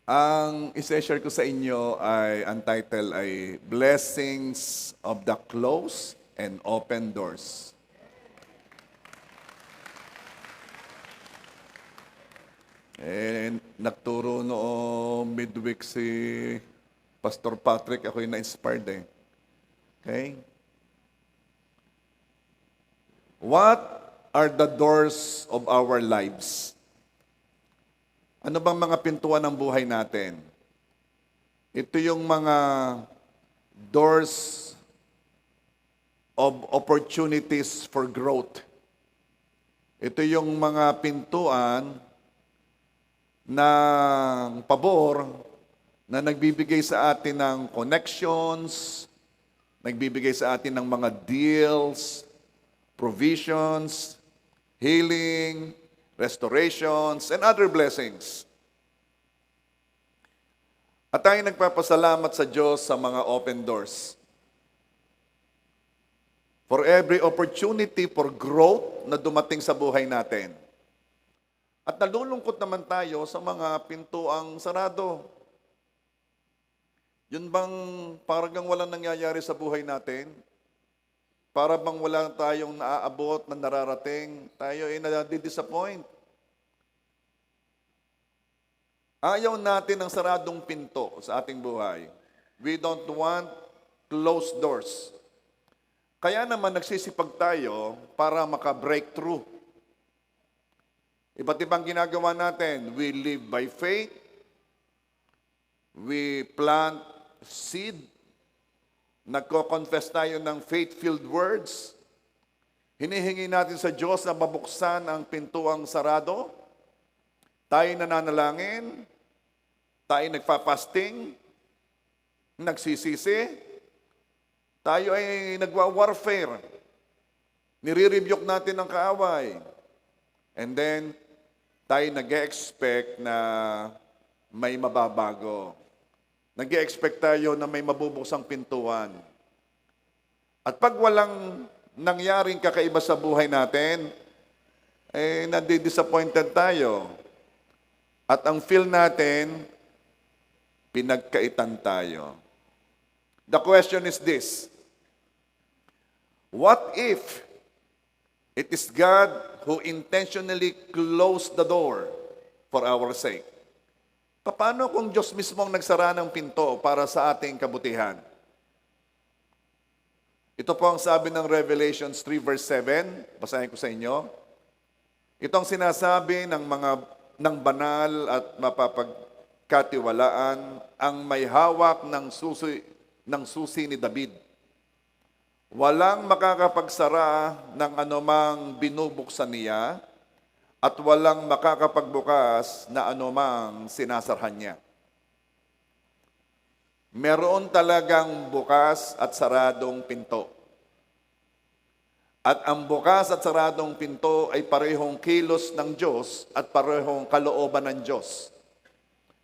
Ang ise-share ko sa inyo ay, ang title ay Blessings of the Closed and Open Doors. Nagturo noong midweek si Pastor Patrick, ako'y na-inspired eh. Okay? What are the doors of our lives? Ano bang mga pintuan ng buhay natin? Ito yung mga doors of opportunities for growth. Ito yung mga pintuan ng pabor na nagbibigay sa atin ng connections, nagbibigay sa atin ng mga deals, provisions, healing, restorations, and other blessings. At tayo nagpapasalamat sa Diyos sa mga open doors. For every opportunity for growth na dumating sa buhay natin. At nalulungkot naman tayo sa mga pintuang sarado. Yun bang parang walang nangyayari sa buhay natin? Para bang wala tayong naaabot na nararating, tayo ay nadidisappoint. Ayaw natin ng saradong pinto sa ating buhay. We don't want closed doors. Kaya naman nagsisipag tayo para maka-breakthrough. Iba't ibang ginagawa natin. We live by faith. We plant seed. Nagko-confess tayo ng faith-filled words. Hinihingi natin sa Diyos na mabuksan ang pintuang sarado. Tayo nananalangin. Tayo nagpa-fasting. Nagsisisi. Tayo ay nagwa-warfare. Nire-rebuke natin ang kaaway. And then, tayo nag-e-expect na may mababago. Nag-e-expect tayo na may mabubuksang pintuan. At pag walang nangyaring kakaiba sa buhay natin, nadi-disappointed tayo. At ang feel natin, pinagkaitan tayo. The question is this: what if it is God who intentionally closed the door for our sake? Paano kung Diyos mismo ang nagsara ng pinto para sa ating kabutihan? Ito po ang sabi ng Revelations 3 verse 7. Basahin ko sa inyo. Ito ang sinasabi ng banal at mapapagkatiwalaan ang may hawak ng susi ni David. Walang makakapagsara ng anumang binubuksan niya at walang makakapagbukas na anumang sinasarhan niya. Meron talagang bukas at saradong pinto. At ang bukas at saradong pinto ay parehong kilos ng Diyos at parehong kalooban ng Diyos.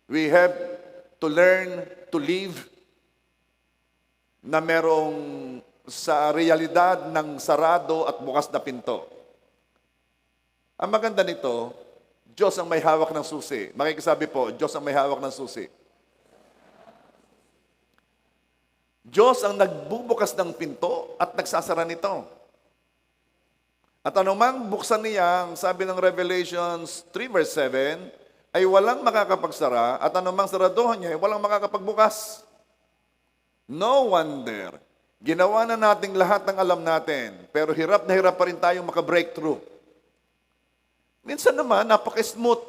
We have to learn to live na merong sa realidad ng sarado at bukas na pinto. Ang maganda nito, Diyos ang may hawak ng susi. Makikisabi po, Diyos ang may hawak ng susi. Diyos ang nagbubukas ng pinto at nagsasara nito. At anumang buksan niya, ang sabi ng Revelations 3 verse 7, ay walang makakapagsara at anumang saraduhan niya ay walang makakapagbukas. No wonder. Ginawa na nating lahat ng alam natin, pero hirap na hirap pa rin tayong maka-breakthrough. Minsan naman, napaka-smooth.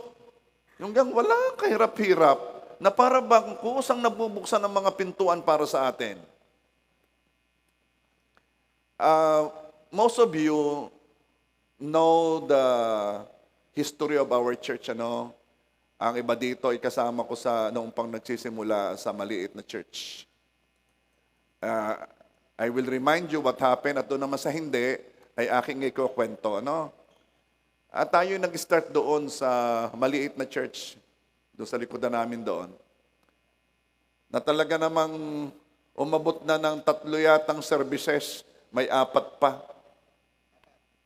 Yung gang walang kahirap-hirap na para bang kusang nabubuksan ng mga pintuan para sa atin. Most of you know the history of our church, ano? Ang iba dito ay kasama ko sa noong pang nagsisimula sa maliit na church. I will remind you what happened at doon naman sa hindi ay aking ikukwento. Ano? At tayo nag-start doon sa maliit na church, doon sa likodan namin doon, na talaga namang umabot na ng 3 yatang services, may 4 pa.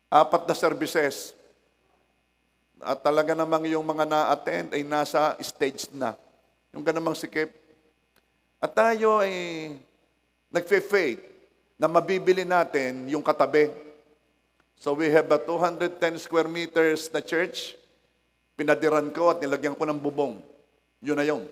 4 na services. At talaga namang yung mga na-attend ay nasa stage na. Yung ganamang sikip. At tayo ay nagfe-faith na mabibili natin yung katabi. So we have a 210 square meters na church. Pinadiran ko at nilagyan ko ng bubong. Yun na yun.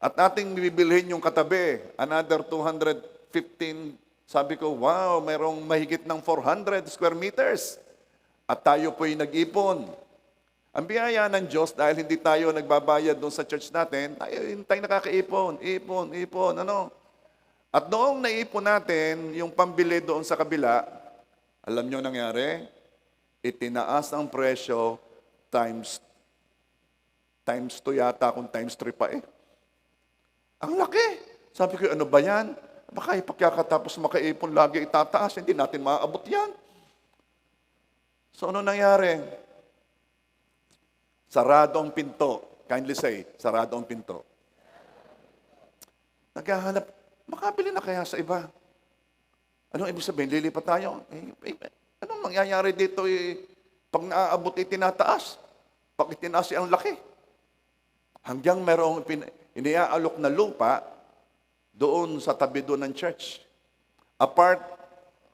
At ating bibilhin yung katabi, another 215. Sabi ko, wow, mayroong mahigit ng 400 square meters. At tayo po'y nag-ipon. Ang biyaya ng Diyos, dahil hindi tayo nagbabayad doon sa church natin, tayo nakakaipon, ipon, ano. At noong naipon natin, yung pambili doon sa kabila, alam nyo nangyari? Itinaas ang presyo times 2 yata, kung times 3 pa eh. Ang laki. Sabi ko, ano ba yan? Baka ipagkakatapos makaipon lagi itataas, hindi natin maaabot yan. So ano nangyari? Sarado ang pinto. Kindly say, sarado ang pinto. Naghahanap, makabili na kaya sa iba? Anong ibig sabihin? Lilipat tayo? Anong mangyayari dito? Pag naaabot, tinataas. Pag itinaas, ang laki. Hanggang merong iniaalok na lupa doon sa tabi doon ng church. A part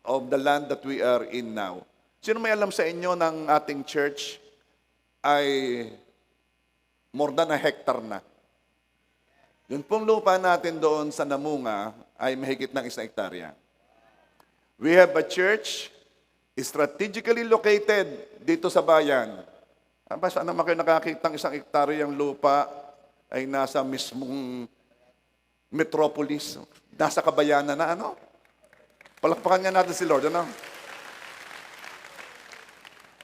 of the land that we are in now. Sino may alam sa inyo ng ating church ay more than a hectare na? Yung pong lupa natin doon sa Namunga ay mahigit ng 1 hektarya. We have a church strategically located dito sa bayan. Saan naman kayo nakakita ng 1 hektaryang lupa ay nasa mismong metropolis, nasa kabayanan na ano? Palakpakan nga natin si Lord, ano?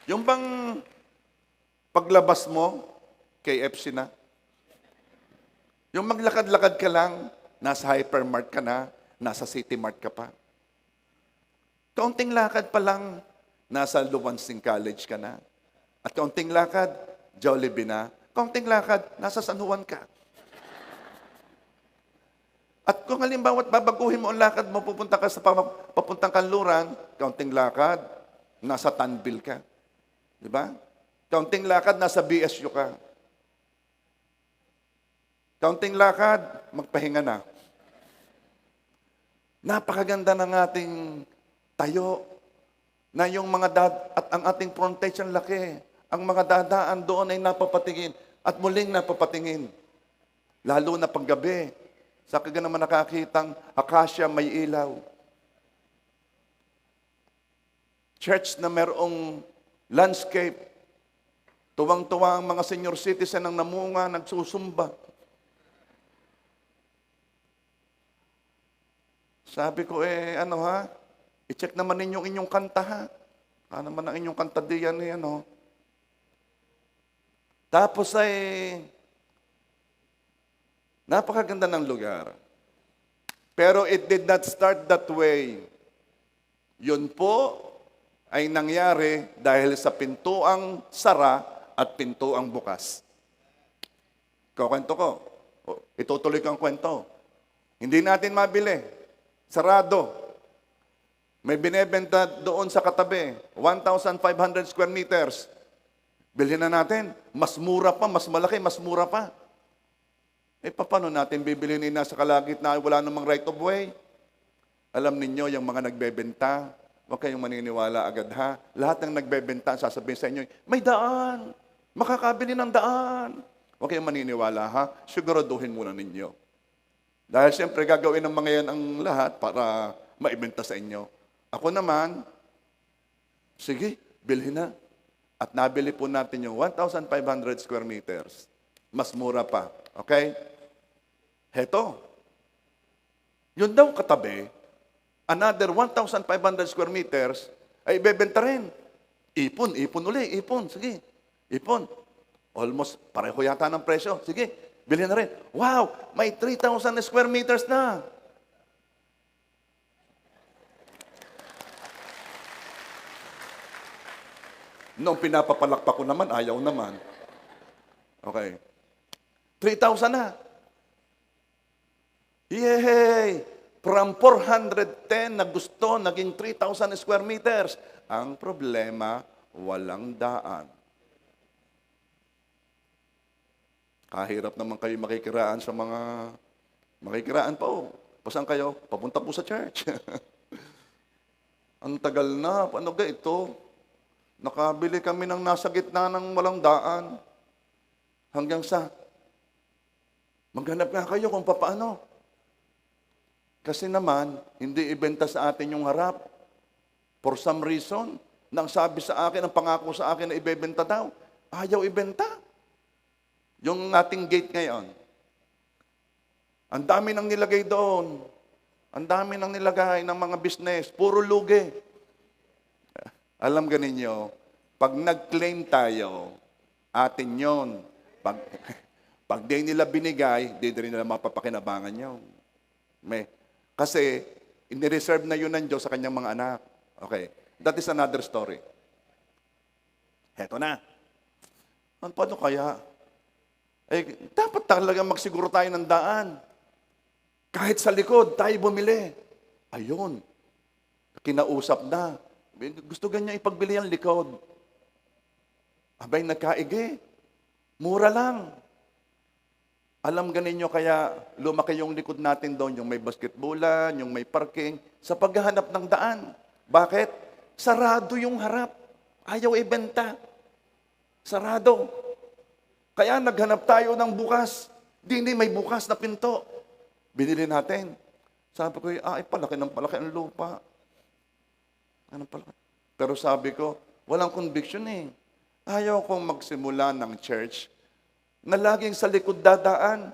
Yung bang paglabas mo, KFC na? Yung maglakad-lakad ka lang, nasa hypermart ka na, nasa City Mart ka pa. Kaunting lakad pa lang, nasa Luwansing College ka na. At kaunting lakad, Jollibee na. Kaunting lakad, nasa San Juan ka. At kung halimbawa babaguhin mo ang lakad mo, pupunta ka sa papuntang Kanluran, kaunting lakad, nasa Tanbil ka. Di ba? Kaunting lakad, nasa BSU ka. Kaunting lakad, magpahinga na. Napakaganda ng ating tayo na yung mga at ang ating frontage ang laki. Ang mga dadaan doon ay napapatingin at muling napapatingin. Lalo na paggabi. Sa kaga naman nakakitang akasya may ilaw. Church na merong landscape. Tuwang-tuwa ang mga senior citizen ng Namunga, nagsusumba. Sabi ko, ano ha? I-check naman ninyo inyong kanta ha. Ano naman ang inyong kanta diyan ano? Tapos napakaganda ng lugar. Pero it did not start that way. Yun po ay nangyari dahil sa pintuang sara at pintuang bukas. Kukwento ko. Itutuloy ko ang kwento. Hindi natin mabili. Sarado. May binebenta doon sa katabi. 1,500 square meters. Bilhin na natin. Mas mura pa, mas malaki, mas mura pa. Paano natin bibilhin nasa kalagitnaan wala namang right of way? Alam ninyo, yung mga nagbebenta, huwag kayong maniniwala agad ha. Lahat ng nagbebenta, sasabihin sa inyo, may daan, makakabili ng daan. Huwag kayong maniniwala ha. Siguraduhin muna ninyo. Dahil siyempre gagawin ng mga yan ang lahat para maibenta sa inyo. Ako naman, sige, bilhin na. At nabili po natin yung 1,500 square meters. Mas mura pa. Okay? Heto. Yun daw katabi, another 1,500 square meters ay ibebenta rin. Ipon uli, ipon. Sige, ipon. Almost pareho yata ng presyo. Sige, bilhin na rin. Wow, may 3,000 square meters na. Noong pinapapalakpak ko naman, ayaw naman. Okay. 3,000 na. Yay! From 410 na gusto, naging 3,000 square meters. Ang problema, walang daan. Kahirap naman kayo makikiraan sa mga, makikiraan pa oh. Pasan kayo? Papunta po sa church. Ang tagal na, paano ga ito? Nakabili kami ng nasa gitna ng walang daan. Hanggang sa, maghanap nga kayo kung paano. Kasi naman, hindi ibenta sa atin yung harap. For some reason, nang sabi sa akin, ang pangako sa akin na ibebenta daw, ayaw ibenta. Yung ating gate ngayon, ang dami nang nilagay doon. Ang dami nang nilagay ng mga business. Puro lugi. Alam ka ninyo, pag nag-claim tayo, atin yon. Pag di nila binigay, di rin nila mapapakinabangan yun. Kasi, inireserve na yun ng Diyos sa kanyang mga anak. Okay, that is another story. Heto na. Paano kaya? Dapat talaga magsiguro tayo ng daan. Kahit sa likod, tayo bumili. Ayun. Kinausap na. Gusto ganyan ipagbili ang likod. Abay, nagkaigi. Mura lang. Alam ganinyo kaya lumaki yung likod natin doon, yung may basketballan, yung may parking, sa paghahanap ng daan. Bakit? Sarado yung harap. Ayaw ibenta. Sarado. Kaya naghanap tayo ng bukas. Hindi may bukas na pinto. Binili natin. Sabi ko, palaki ng palaki ang lupa. Ano palaki? Pero sabi ko, walang conviction eh. Ayaw kong magsimula ng church na laging sa likod dadaan.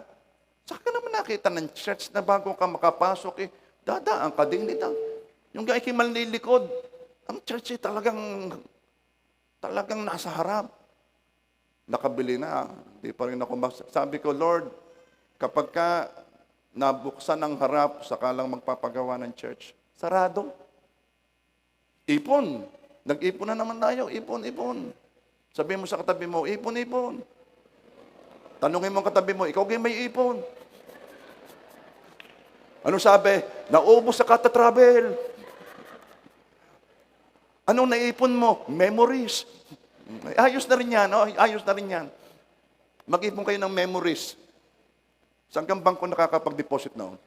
Saka ka naman nakita ng church na bago ka makapasok dadaan ka din dito. Yung gaya kimal nilikod, ang church talagang nasa harap. Nakabili na. Di pa rin ako sabi ko, Lord, kapag ka nabuksan ang harap, saka lang magpapagawa ng church, sarado. Ipon. Nag-ipon na naman tayo. Ipon. Sabihin mo sa katabi mo, ipon. Tanungin mo ang katabi mo, ikaw may ipon. Ano sabi? Naubos sa kata-travel. Anong naipon mo? Memories. Ayos na rin yan. Oh, ayos na rin yan. Mag-ipon kayo ng memories. Saan kang bangko nakakapag-deposit noon?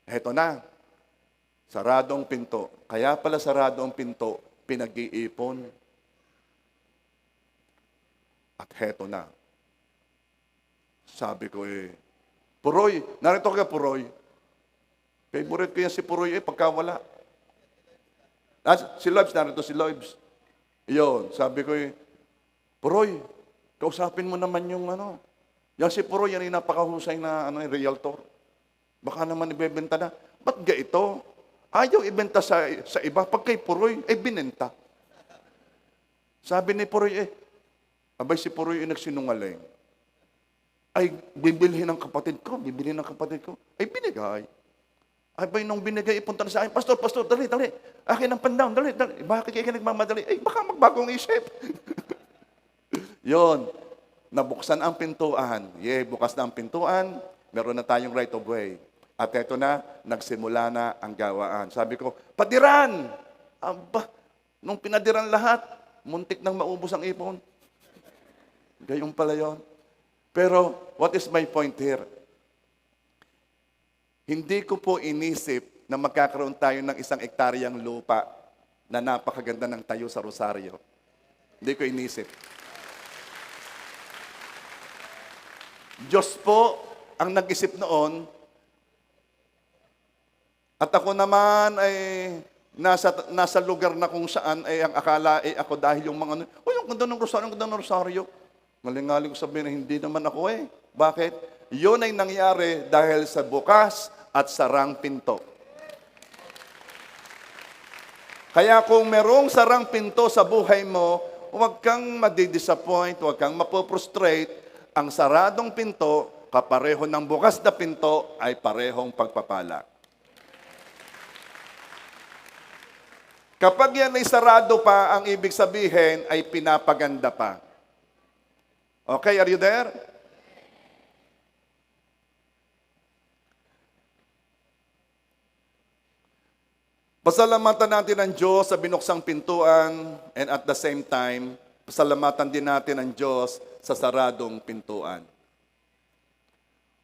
Heto na. Saradong pinto. Kaya pala sarado ang pinto, pinag-iipon. At heto na. Sabi ko Puroy, narito ka Puroy. Favorite ko yan si Puroy pagka wala. Si Loibs, narito si Loibs. Iyon, sabi ko Puroy, kausapin mo naman yung Yan si Puroy, yan yung napakahusay na realtor. Baka naman ibebenta na. Ba't ga ito? Ayaw ibenta sa iba. Pag kay Puroy, binenta. Sabi ni Puroy, abay si Puroy nagsinungaling. Ay, bibili ng kapatid ko. Ay, binigay. Abay, nung binigay, ipunta na sa akin, Pastor, dali. Akin ang pandown, dali. Bakit kayo nagmamadali? Baka magbagong isip. Yon. Nabuksan ang pintuan. Bukas na ang pintuan. Meron na tayong right of way. At eto na, nagsimula na ang gawaan. Sabi ko, padiran! Aba, nung pinadiran lahat, muntik nang maubos ang ipon. Gayong pala yun. Pero, what is my point here? Hindi ko po inisip na magkakaroon tayo ng 1 hektaryang lupa na napakaganda ng tayo sa Rosario. Hindi ko inisip. Diyos po ang nag-isip noon, at ako naman ay nasa lugar na kung saan ay ang akala ay ako dahil yung mga yung ganda ng Rosario. Malingaling ko sabihin na hindi naman ako Bakit? Yun ay nangyari dahil sa bukas at sarang pinto. Kaya kung merong sarang pinto sa buhay mo, huwag kang madidisappoint, huwag kang mapoprostrate. Ang saradong pinto, kapareho ng bukas na pinto, ay parehong pagpapala. Kapag yan ay sarado pa, ang ibig sabihin ay pinapaganda pa. Okay, are you there? Pasalamatan natin ang Diyos sa binuksang pintuan and at the same time, Pasalamatan din natin ang Diyos sa saradong pintuan.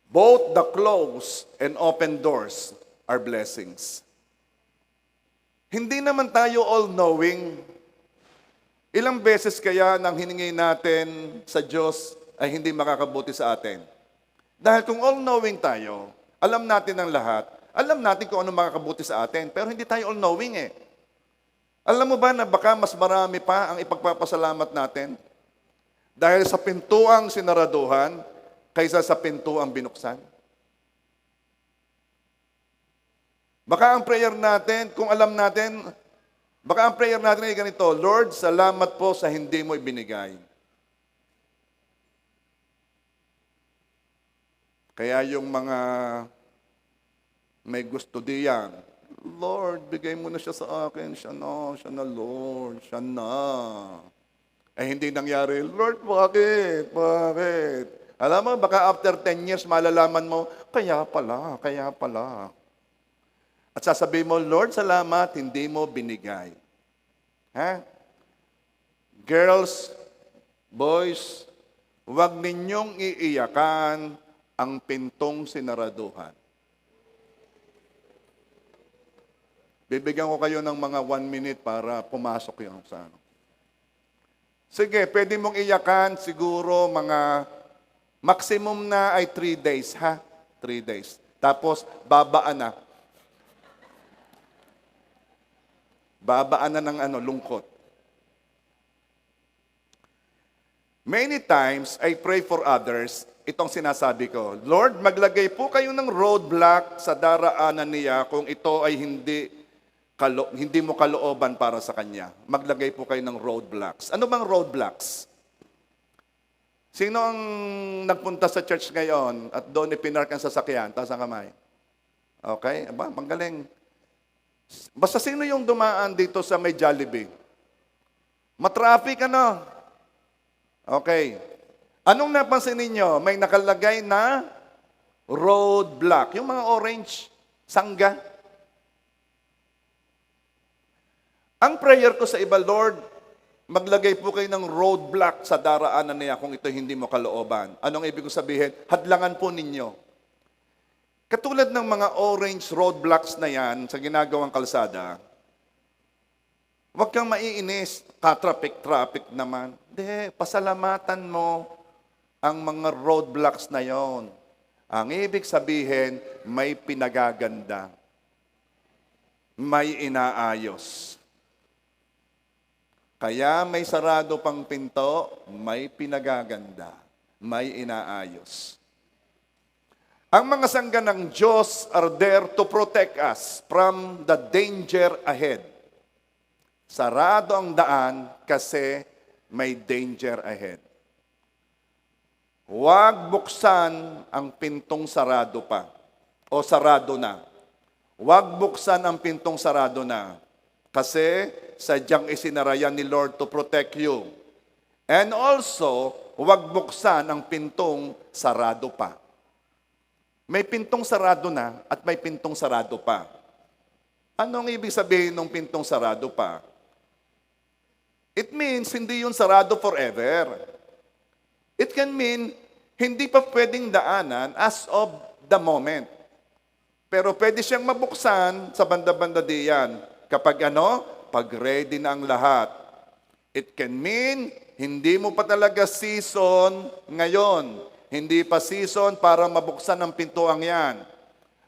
Both the closed and open doors are blessings. Hindi naman tayo all-knowing. Ilang beses kaya nang hiningi natin sa Diyos ay hindi makakabuti sa atin? Dahil kung all-knowing tayo, alam natin ang lahat, alam natin kung ano makakabuti sa atin, pero hindi tayo all-knowing eh. Alam mo ba na baka mas marami pa ang ipagpapasalamat natin? Dahil sa pintuang sinaraduhan, kaysa sa pintuang binuksan? Baka ang prayer natin, kung alam natin, baka ang prayer natin ay ganito, Lord, salamat po sa hindi mo ibinigay. Kaya yung mga may gusto diyan, Lord, bigay mo na siya sa akin. Siya na, Lord, siya na. Eh, hindi nangyari, Lord, bakit? Bakit? Alam mo, baka after 10 years, malalaman mo, kaya pala. At sasabihin mo, Lord, salamat, hindi mo binigay. Ha? Girls, boys, huwag ninyong iiyakan ang pintong sinaraduhan. Bibigyan ko kayo ng mga 1 minute para pumasok yung sa ano. Sige, pwede mong iyakan siguro mga maximum na ay 3 days, ha? 3 days. Tapos, babaan na. Babaan na ng lungkot. Many times, I pray for others. Itong sinasabi ko, Lord, maglagay po kayo ng roadblock sa daraanan niya kung ito ay hindi mo kalooban para sa kanya. Maglagay po kayo ng roadblocks. Ano bang roadblocks? Sino ang nagpunta sa church ngayon at doon ipinark ang sasakyan? Taas ang kamay. Okay? Aba, magaling. Basta sino yung dumaan dito sa may Jollibee? Matraffic ano? Okay. Anong napansin ninyo? May nakalagay na roadblock. Yung mga orange, sangga. Ang prayer ko sa iba, Lord, maglagay po kayo ng roadblock sa daraanan niya kung ito hindi mo kalooban. Anong ibig ko sabihin? Hadlangan po ninyo. Katulad ng mga orange roadblocks na yan sa ginagawang kalsada, huwag kang maiinis, ka-traffic naman. Hindi, pasalamatan mo ang mga roadblocks na yon. Ang ibig sabihin, may pinagaganda. May inaayos. Kaya may sarado pang pinto, may pinagaganda, may inaayos. Ang mga sangga ng Diyos are there to protect us from the danger ahead. Sarado ang daan kasi may danger ahead. Huwag buksan ang pintong sarado pa o sarado na. Huwag buksan ang pintong sarado na. Kasi sadyang isinarayan ni Lord to protect you. And also, huwag buksan ang pintong sarado pa. May pintong sarado na at may pintong sarado pa. Anong ibig sabihin ng pintong sarado pa? It means hindi yun sarado forever. It can mean hindi pa pwedeng daanan as of the moment. Pero pwede siyang mabuksan sa banda-banda diyan. Kapag pag ready na ang lahat. It can mean, hindi mo pa talaga season ngayon. Hindi pa season para mabuksan ang pintuang yan.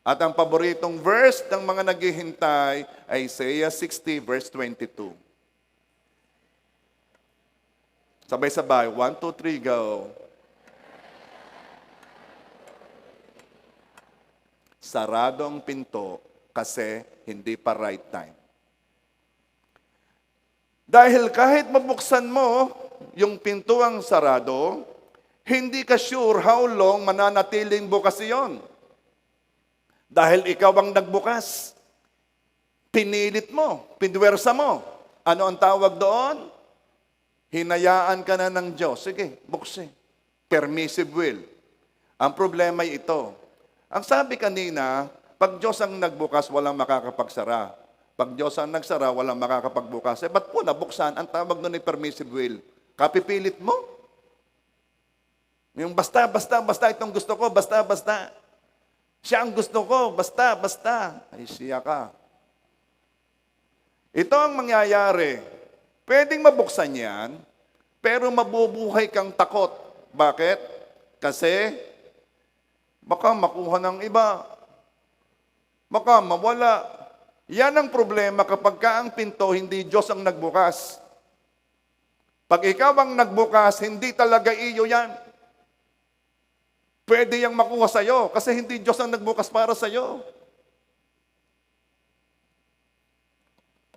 At ang paboritong verse ng mga naghihintay ay Isaiah 60 verse 22. Sabay-sabay, 1, 2, 3, go. Sarado ang pinto kasi hindi pa right time. Dahil kahit mabuksan mo yung pintuang sarado, hindi ka sure how long mananatiling bukas iyon. Dahil ikaw ang nagbukas. Pinilit mo, pinwersa mo. Ano ang tawag doon? Hinayaan ka na ng Diyos. Sige, buksin. Permissive will. Ang problema ay ito. Ang sabi kanina, pag Diyos ang nagbukas, walang makakapagsara. Pag Diyos ang nagsara, walang makakapagbukas. Ba't po nabuksan? Ang tawag doon ay permissive will. Kapipilit mo? Yung basta, basta, basta, itong gusto ko, basta, basta. Siya ang gusto ko, basta, basta. Ay, siya ka. Ito ang mangyayari. Pwedeng mabuksan yan, pero mabubuhay kang takot. Bakit? Kasi, baka makuha ng iba. Baka mawala. Yan ang problema kapag ka ang pinto, hindi Diyos ang nagbukas. Pag ikaw ang nagbukas, hindi talaga iyo yan. Pwede yang makuha sa'yo kasi hindi Diyos ang nagbukas para sa'yo.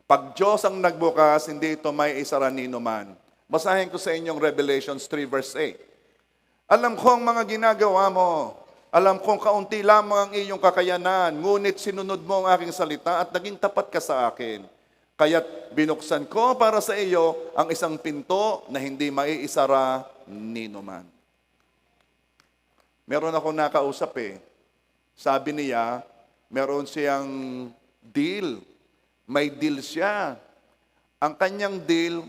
Pag Diyos ang nagbukas, hindi ito may isara nino man. Basahin ko sa inyong Revelations 3 verse 8. Alam ko ang mga ginagawa mo. Alam kong kaunti lamang ang iyong kakayanan, ngunit sinunod mo ang aking salita at naging tapat ka sa akin. Kaya't binuksan ko para sa iyo ang isang pinto na hindi maiisara nino man. Meron ako nakausap Sabi niya, meron siyang deal. May deal siya. Ang kanyang deal,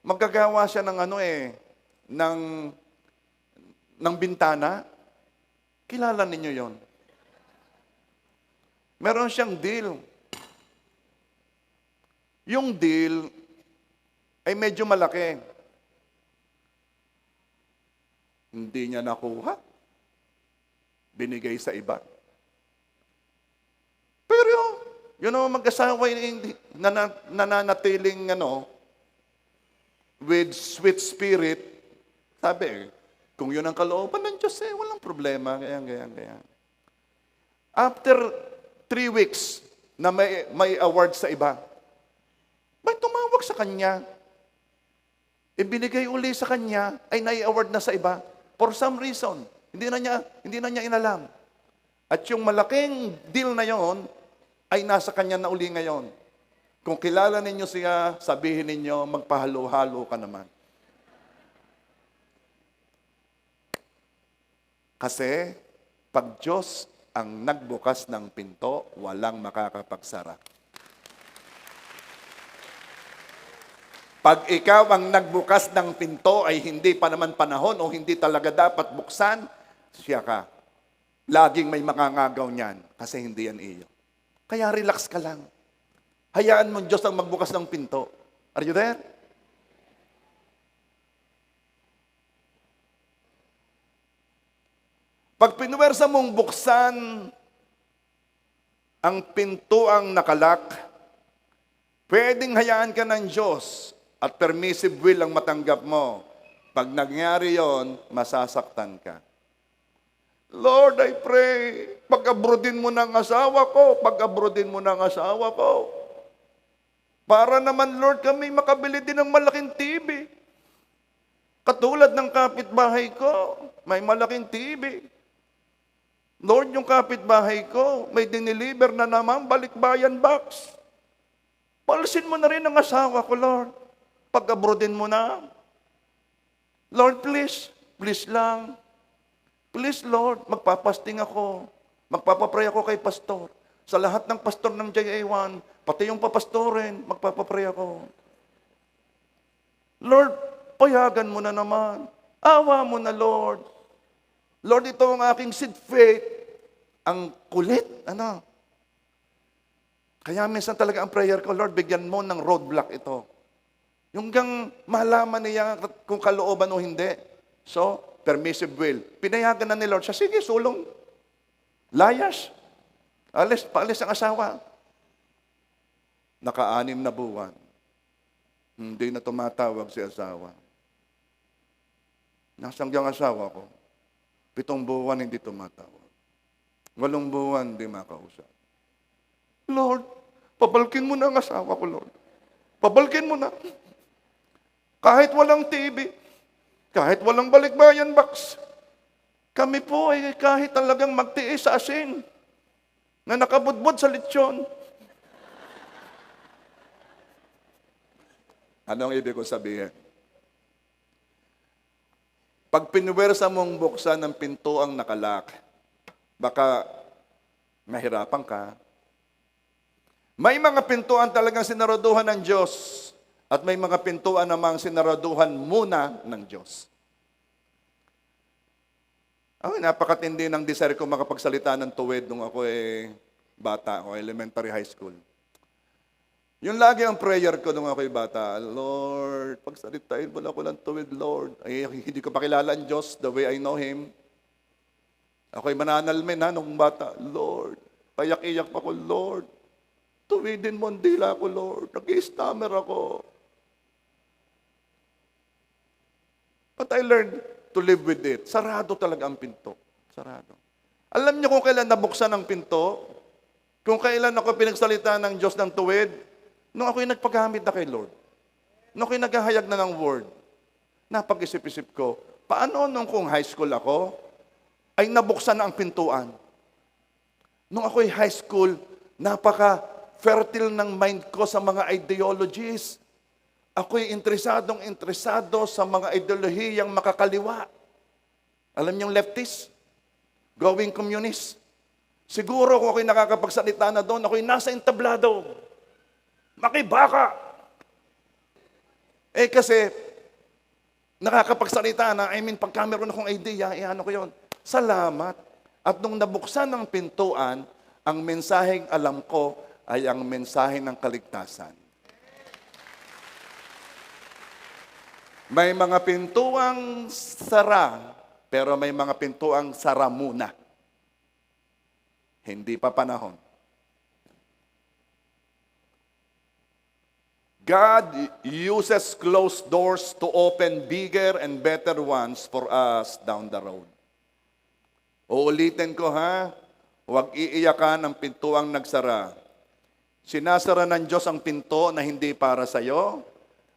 magagawa siya ng ng bintana. Kilala ninyo yon? Meron siyang deal. Yung deal ay medyo malaki. Hindi niya nakuha. Binigay sa iba. Pero, mag-asawa yung nananatiling with sweet spirit, sabi, kung yun ang kalooban ng Diyos, walang problema. Ganyan. After 3 weeks na may award sa iba, may tumawag sa kanya. Ibinigay uli sa kanya, ay nai-award na sa iba. For some reason, hindi na niya inalam. At yung malaking deal na yon ay nasa kanya na uli ngayon. Kung kilala ninyo siya, sabihin ninyo, magpahalo-halo ka naman. Kasi, pag Diyos ang nagbukas ng pinto, walang makakapagsara. Pag ikaw ang nagbukas ng pinto ay hindi pa naman panahon o hindi talaga dapat buksan, siya ka. Laging may makangagaw niyan kasi hindi yan iyo. Kaya relax ka lang. Hayaan mo Diyos ang magbukas ng pinto. Are you there? Pag pinuwersa mong buksan ang pinto ang nakalak, pwedeng hayaan ka ng Diyos at permissive will ang matanggap mo. Pag nangyari yon, masasaktan ka. Lord, I pray, pag-abroadin mo ng asawa ko, pag-abroadin mo ng asawa ko. Para naman, Lord, kami makabili din ng malaking TV. Katulad ng kapitbahay ko, may malaking TV. Lord, yung kapitbahay ko, may diniliver na naman balikbayan box. Palsin mo na rin ang asawa ko, Lord. Pag-abroadin mo na. Lord, please, please lang. Please, Lord, magpapasting ako. Magpapapray ako kay pastor. Sa lahat ng pastor ng JA1, pati yung papastorin, magpapapray ako. Lord, payagan mo na naman. Awa mo na, Lord. Lord, ito ang aking seed faith. Ang kulit, Kaya minsan talaga ang prayer ko, Lord, bigyan mo ng roadblock ito. Yung gang malaman niya kung kalooban o hindi. So, permissive will. Pinayagan na ni Lord siya, sige, sulong. Layas. Paalis ang asawa. Naka-6 na buwan. Hindi na tumatawag si asawa. Nasaan ang asawa ko? 7 buwan hindi tumatawag. 8 buwan hindi makausap. Lord, pabalkin mo na ang asawa ko, Lord. Pabalkin mo na. Kahit walang TV, kahit walang balikbayan box, kami po ay kahit talagang magtiis sa asin na nakabudbud sa lechon. Ano ang ibig ko sabihin? Pag pinuwersa mong buksan ng pinto ang nakalak, baka mahirapan ka. May mga pintuan talagang sinaraduhan ng Diyos At may mga pintuan namang sinaraduhan muna ng Diyos. Napakatindi ng desire ko makapagsalita ng tuwid nung ako bata, o elementary high school. Yung lagi ang prayer ko nung ako'y bata, Lord, pagsalitain mo na ako ng tuwid, Lord. Ay, hindi ko pakilala ang Diyos the way I know Him. Ako'y mananalmin nung bata, Lord, payak-iyak pa ko, Lord. Tuwidin mo ang dila ko, Lord. Nag-i-stammer ako. But I learned to live with it. Sarado talaga ang pinto. Sarado. Alam niyo kung kailan nabuksan ang pinto? Kung kailan ako pinagsalita ng Diyos ng tuwid? Nung ako'y nagpagamit na kay Lord. Nung ako'y naghahayag na ng word. Napag-isip-isip ko, paano nung kung high school ako, ay nabuksan na ang pintuan? Nung ako'y high school, napaka-fertile ng mind ko sa mga ideologies. Ako'y interesado sa mga ideolohiyang makakaliwa. Alam niyong leftist? Going communist? Siguro kung ako'y nakakapagsalita na doon, ako'y nasa entablado. Makibaka! Kasi, nakakapagsalita na, pagka meron akong idea, ano ko yun. Salamat. At nung nabuksan ng pintuan, ang mensaheng alam ko ay ang mensahe ng kaligtasan. May mga pintuang sara, pero may mga pintuang sara muna. Hindi pa panahon. God uses closed doors to open bigger and better ones for us down the road. Uulitin ko huwag iiyakan ang pintuang nagsara. Sinasara ng Diyos ang pinto na hindi para sa iyo,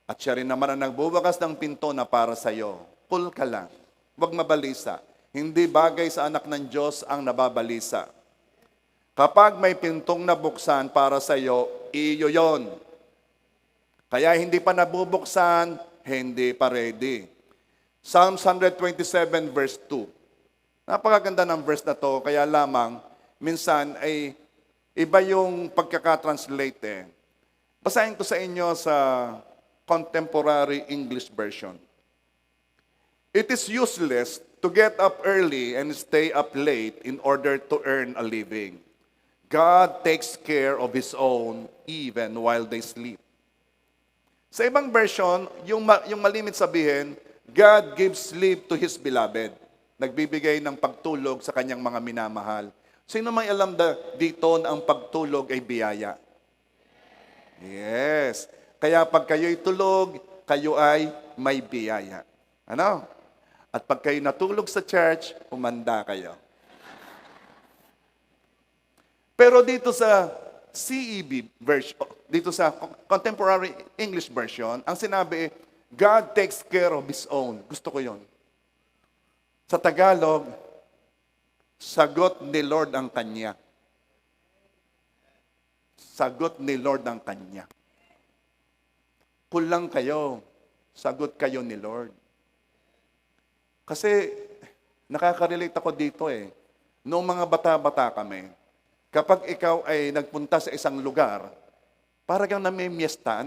at siya rin naman ang nagbubukas ng pinto na para sa iyo. Cool ka lang. Huwag mabalisa. Hindi bagay sa anak ng Diyos ang nababalisa. Kapag may pintong nabuksan para sa iyo, iyo yon. Kaya hindi pa nabubuksan, hindi pa ready. Psalms 127 verse 2. Napakaganda ng verse na to, kaya lamang minsan ay iba yung pagkakatranslate. Basahin ko sa inyo sa Contemporary English Version. It is useless to get up early and stay up late in order to earn a living. God takes care of His own even while they sleep. Sa ibang version, yung malimit sabihin, God gives sleep to His beloved. Nagbibigay ng pagtulog sa kanyang mga minamahal. Sino may alam dito na ang pagtulog ay biyaya? Yes. Kaya pag kayo'y tulog, kayo ay may biyaya. Ano? At pag kayo natulog sa church, umanda kayo. Pero dito sa CEV version, dito sa Contemporary English Version, ang sinabi, God takes care of His own. Gusto ko yon. Sa Tagalog, sagot ni Lord ang kanya. Sagot ni Lord ang kanya. Kulang kayo, sagot kayo ni Lord. Kasi nakaka-relate ako dito Noong mga bata-bata kami, kapag ikaw ay nagpunta sa isang lugar, parang namimiesta,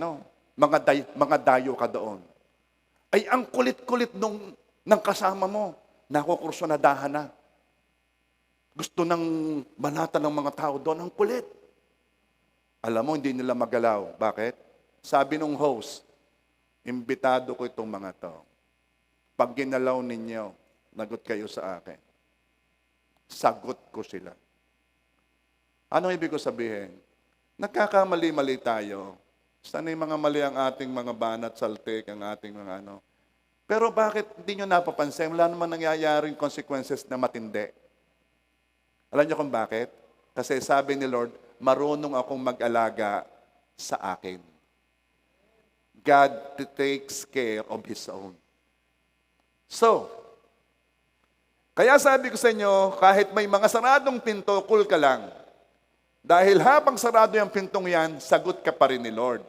mga dayo ka doon. Ay ang kulit-kulit ng kasama mo, nakukursunadahan na. Gusto ng banata ng mga tao doon, ang kulit. Alam mo, hindi nila magalaw. Bakit? Sabi nung host, imbitado ko itong mga to. Pag ginalaw ninyo, nagot kayo sa akin. Sagot ko sila. Anong ibig ko sabihin? Nagkakamali-mali tayo. Sana yung mga mali ang ating mga banat, saltik, ang ating mga Pero bakit hindi nyo napapansin? Wala naman nangyayaring consequences na matindi. Alam niyo kung bakit? Kasi sabi ni Lord, marunong akong mag-alaga sa akin. God takes care of His own. So, kaya sabi ko sa inyo, kahit may mga saradong pinto, cool ka lang. Dahil habang sarado yung pintong yan, sagot ka pa rin ni Lord.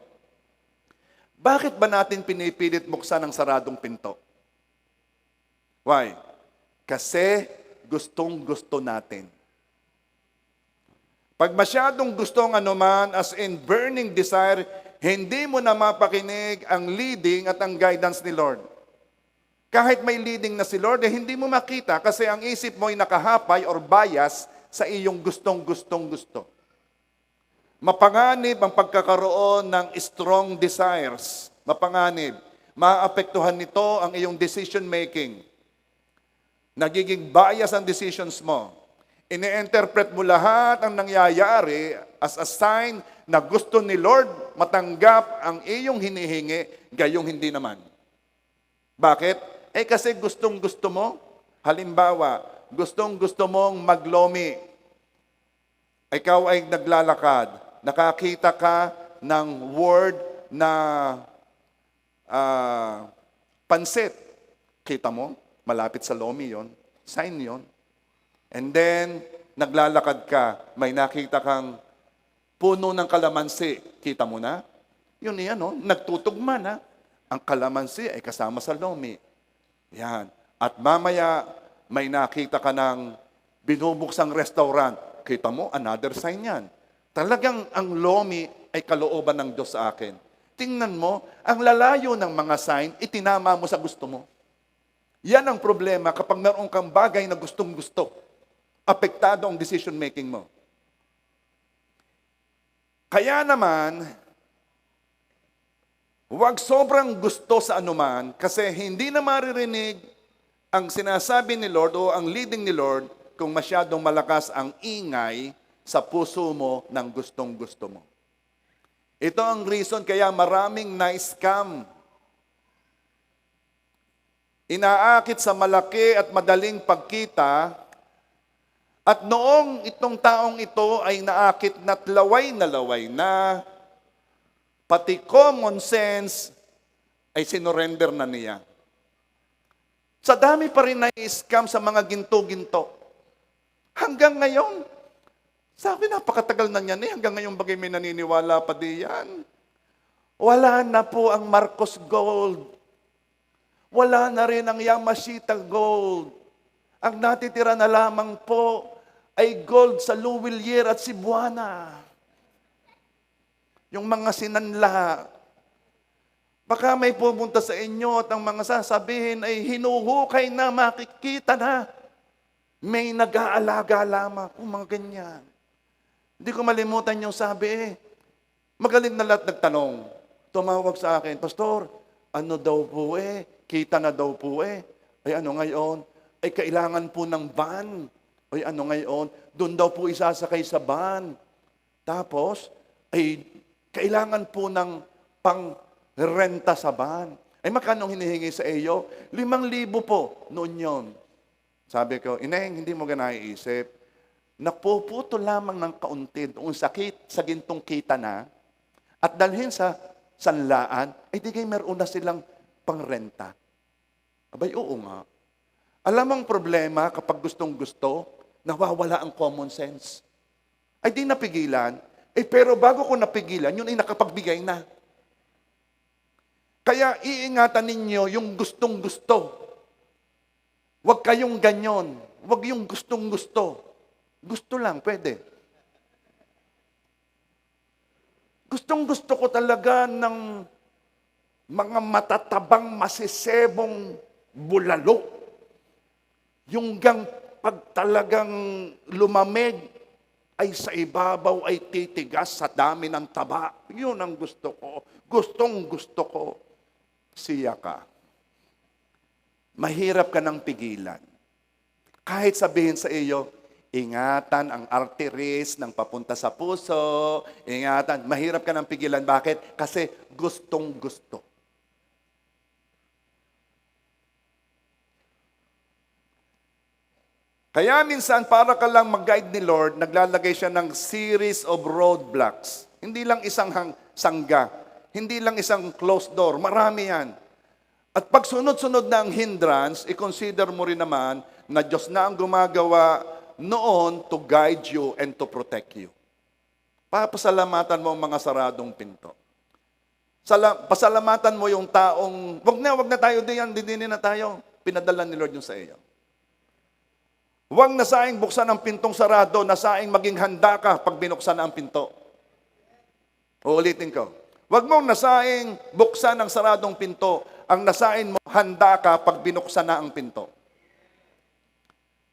Bakit ba natin pinipilit buksan ang saradong pinto? Why? Kasi gustong-gusto natin. Pag masyadong gustong anuman, as in burning desire, Hindi mo na mapakinig ang leading at ang guidance ni Lord. Kahit may leading na si Lord, hindi mo makita kasi ang isip mo ay nakahapay or bias sa iyong gustong gusto. Mapanganib ang pagkakaroon ng strong desires. Mapanganib. Maapektuhan nito ang iyong decision making. Nagiging bias ang decisions mo. Ini-interpret mo lahat ang nangyayari as a sign na gusto ni Lord matanggap ang iyong hinihingi, gayong hindi naman. Bakit? Kasi gustong-gusto mo. Halimbawa, gustong-gusto mong maglomi. Ikaw ay naglalakad. Nakakita ka ng word na pansit. Kita mo? Malapit sa lomi yon. Sign yon. And then, naglalakad ka. May nakita kang puno ng kalamansi. Kita mo na? Yun yan, no? Nagtutugma na. Ang kalamansi ay kasama sa lomi. Yan. At mamaya, may nakita ka ng binubuksang restaurant. Kita mo, another sign yan. Talagang ang lomi ay kalooban ng Diyos sa akin. Tingnan mo, ang lalayo ng mga sign, itinama mo sa gusto mo. Yan ang problema kapag meron kang bagay na gustong-gusto. Apektado ang decision making mo. Kaya naman, huwag sobrang gusto sa anuman kasi hindi na maririnig ang sinasabi ni Lord o ang leading ni Lord kung masyadong malakas ang ingay sa puso mo ng gustong-gusto mo. Ito ang reason kaya maraming na-scam. Inaakit sa malaki at madaling pagkita at noong itong taong ito ay naakit na't laway na, pati common sense ay sinurrender na niya. Sa dami pa rin na-scam sa mga ginto-ginto. Hanggang ngayon, sabi napakatagal na niyan hanggang ngayon bagay may naniniwala pa diyan. Wala na po ang Marcos Gold. Wala na rin ang Yamashita Gold. Ang natitira na lamang po ay gold sa Luwilier at Cebuana. Yung mga sinanla. Baka may pumunta sa inyo at ang mga sasabihin ay hinuhukay na, makikita na. May nag-aalaga lamang. Mga ganyan. Hindi ko malimutan yung sabi magaling na lahat nagtanong. Tumawag sa akin, Pastor, ano daw po kita na daw po Ay ano ngayon? Ay kailangan po ng van. Ay ano ngayon? Doon daw po isasakay sa van. Tapos, ay kailangan po ng pang-renta sa van. Ay magkano hinihingi sa iyo? 5,000 po noon yon. Sabi ko, Ineng, hindi mo ganaiisip. Napuputo lamang ng kaunti doon sa gintong kita na at dalhin sa sanlaan, ay di kayo meron na silang pangrenta. Abay, oo nga. Alam ang problema kapag gustong-gusto, nawawala ang common sense. Ay di napigilan, pero bago ko napigilan, yun ay nakapagbigay na. Kaya iingatan ninyo yung gustong-gusto. Huwag kayong ganyon. Huwag yung gustong-gusto. Gusto lang, pwede. Gustong-gusto ko talaga ng mga matatabang, masisebong bulalo. Yung pag talagang lumamig, ay sa ibabaw ay titigas sa dami ng taba. Yun ang gusto ko. Gustong-gusto ko. Siya ka. Mahirap ka ng pigilan. Kahit sabihin sa iyo, ingatan ang arteries ng papunta sa puso. Ingatan. Mahirap ka ng pigilan. Bakit? Kasi gustong-gusto. Kaya minsan, para ka lang mag-guide ni Lord, naglalagay siya ng series of roadblocks. Hindi lang isang sangga. Hindi lang isang closed door. Marami yan. At pag sunod-sunod na ang hindrance, i-consider mo rin naman na Diyos na ang gumagawa noon to guide you and to protect you. Papasalamatan mo ang mga saradong pinto. Pasalamatan mo yung taong, wag na tayo diyan, didinin na tayo. Pinadala ni Lord yung sa iyo. Huwag na saing buksan ang pintong sarado, na saing maging handa ka pag binuksan na ang pinto. Uulitin ko. Huwag mong nasaing buksan ang saradong pinto. Ang nasain mo, handa ka pag binuksan na ang pinto.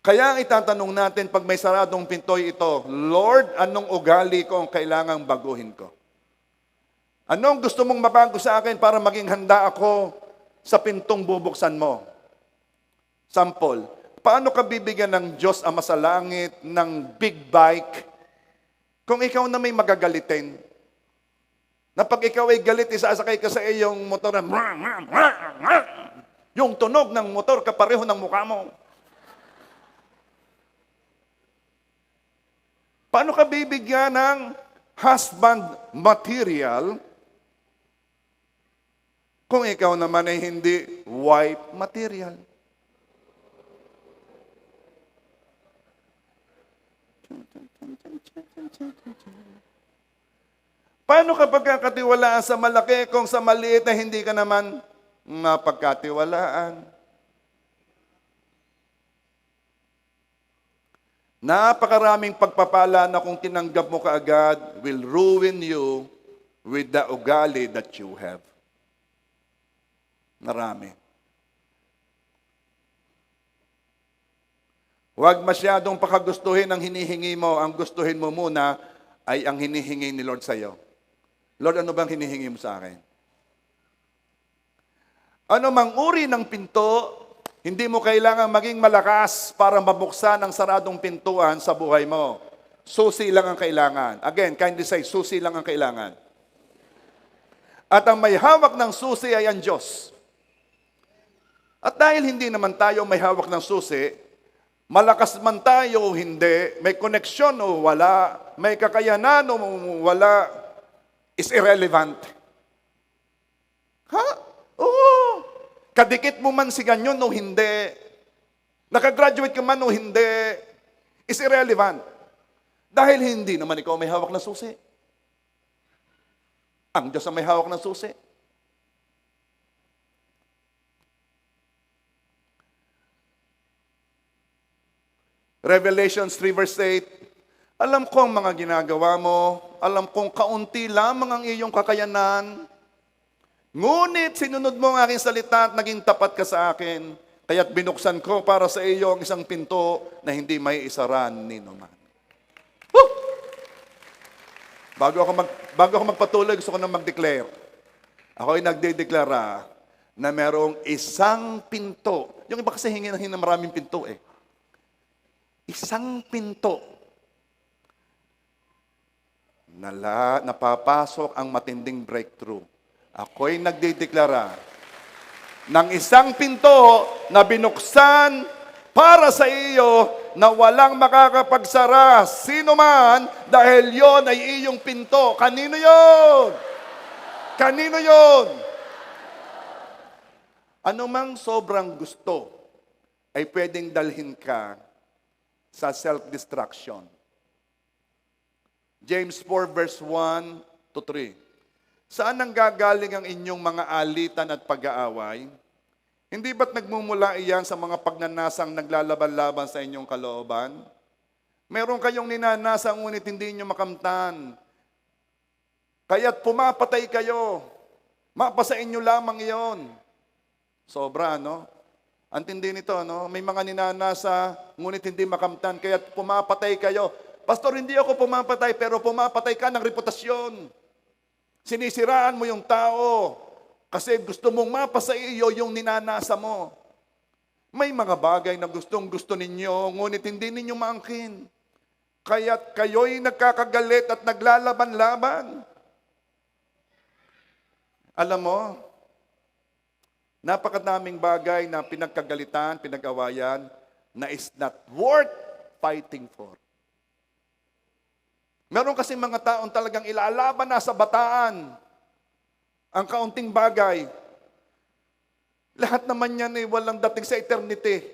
Kaya ang itatanong natin pag may saradong pinto'y ito, Lord, anong ugali ko ang kailangang baguhin ko? Anong gusto mong mabago sa akin para maging handa ako sa pintong bubuksan mo? Sample, paano ka bibigyan ng Diyos Ama sa langit ng big bike kung ikaw na may magagalitin? Na pag ikaw ay galit, isasakay ka sa iyong motor na yung tunog ng motor kapareho ng mukha mo. Paano ka bibigyan ng husband material kung ikaw naman ay hindi wife material? Paano ka pagkakatiwalaan sa malaki kung sa maliit na hindi ka naman mapagkatiwalaan? Napakaraming pagpapala na kung tinanggap mo kaagad will ruin you with the ugali that you have. Marami. Huwag masyadong pakagustuhin ang hinihingi mo. Ang gustuhin mo muna ay ang hinihingi ni Lord sa iyo. Lord, ano bang hinihingi mo sa akin? Ano mang uri ng pinto, hindi mo kailangan maging malakas para mabuksan ang saradong pintuan sa buhay mo. Susi lang ang kailangan. Again, kindly say, susi lang ang kailangan. At ang may hawak ng susi ay ang Diyos. At dahil hindi naman tayo may hawak ng susi, malakas man tayo o hindi, may koneksyon o wala, may kakayanan o wala, is irrelevant. Ha? Oo. Kadikit mo man si ganyan o hindi, nakagraduate ka man o hindi, is irrelevant. Dahil hindi naman ikaw may hawak ng susi. Ang Diyos ang may hawak ng susi. Revelations 3 verse 8, alam ko ang mga ginagawa mo, alam kong kaunti lamang ang iyong kakayanan, ngunit sinunod mo ang aking salita at naging tapat ka sa akin, kaya't binuksan ko para sa iyo ang isang pinto na hindi may isaran ni numan. Bago ako magpatuloy, gusto ko nang mag-declare. Ako ay nagdedeklara na merong isang pinto. Yung iba kasi hingin ng maraming pinto eh. Isang pinto na napapasok ang matinding breakthrough. Ako'y nagdedeklara ng isang pinto na binuksan para sa iyo na walang makakapagsara sino man dahil yon ay iyong pinto. Kanino yon? Kanino yon? Ano mang sobrang gusto ay pwedeng dalhin ka sa self-destruction. James 4 verse 1 to 3. Saan nanggagaling ang inyong mga alitan at pag-aaway? Hindi ba't nagmumula iyan sa mga pagnanasang naglalaban-laban sa inyong kalooban? Meron kayong ninanasa ngunit hindi inyo makamtan. Kaya't pumapatay kayo. Mapasa inyo lamang iyon. Sobra, no? Ang tindi nito, no? May mga ninanasa ngunit hindi makamtan. Kaya't pumapatay kayo. Pastor, hindi ako pumapatay, pero pumapatay ka ng reputasyon. Sinisiraan mo yung tao kasi gusto mong mapasa iyo yung ninanasa mo. May mga bagay na gustong-gusto ninyo, ngunit hindi ninyo maangkin. Kaya't kayo'y nagkakagalit at naglalaban-laban. Alam mo, napakadaming bagay na pinagkagalitan, pinag-awayan, na is not worth fighting for. Meron kasi mga taong talagang ilalaban na sa bataan ang kaunting bagay. Lahat naman yan ay walang dating sa eternity.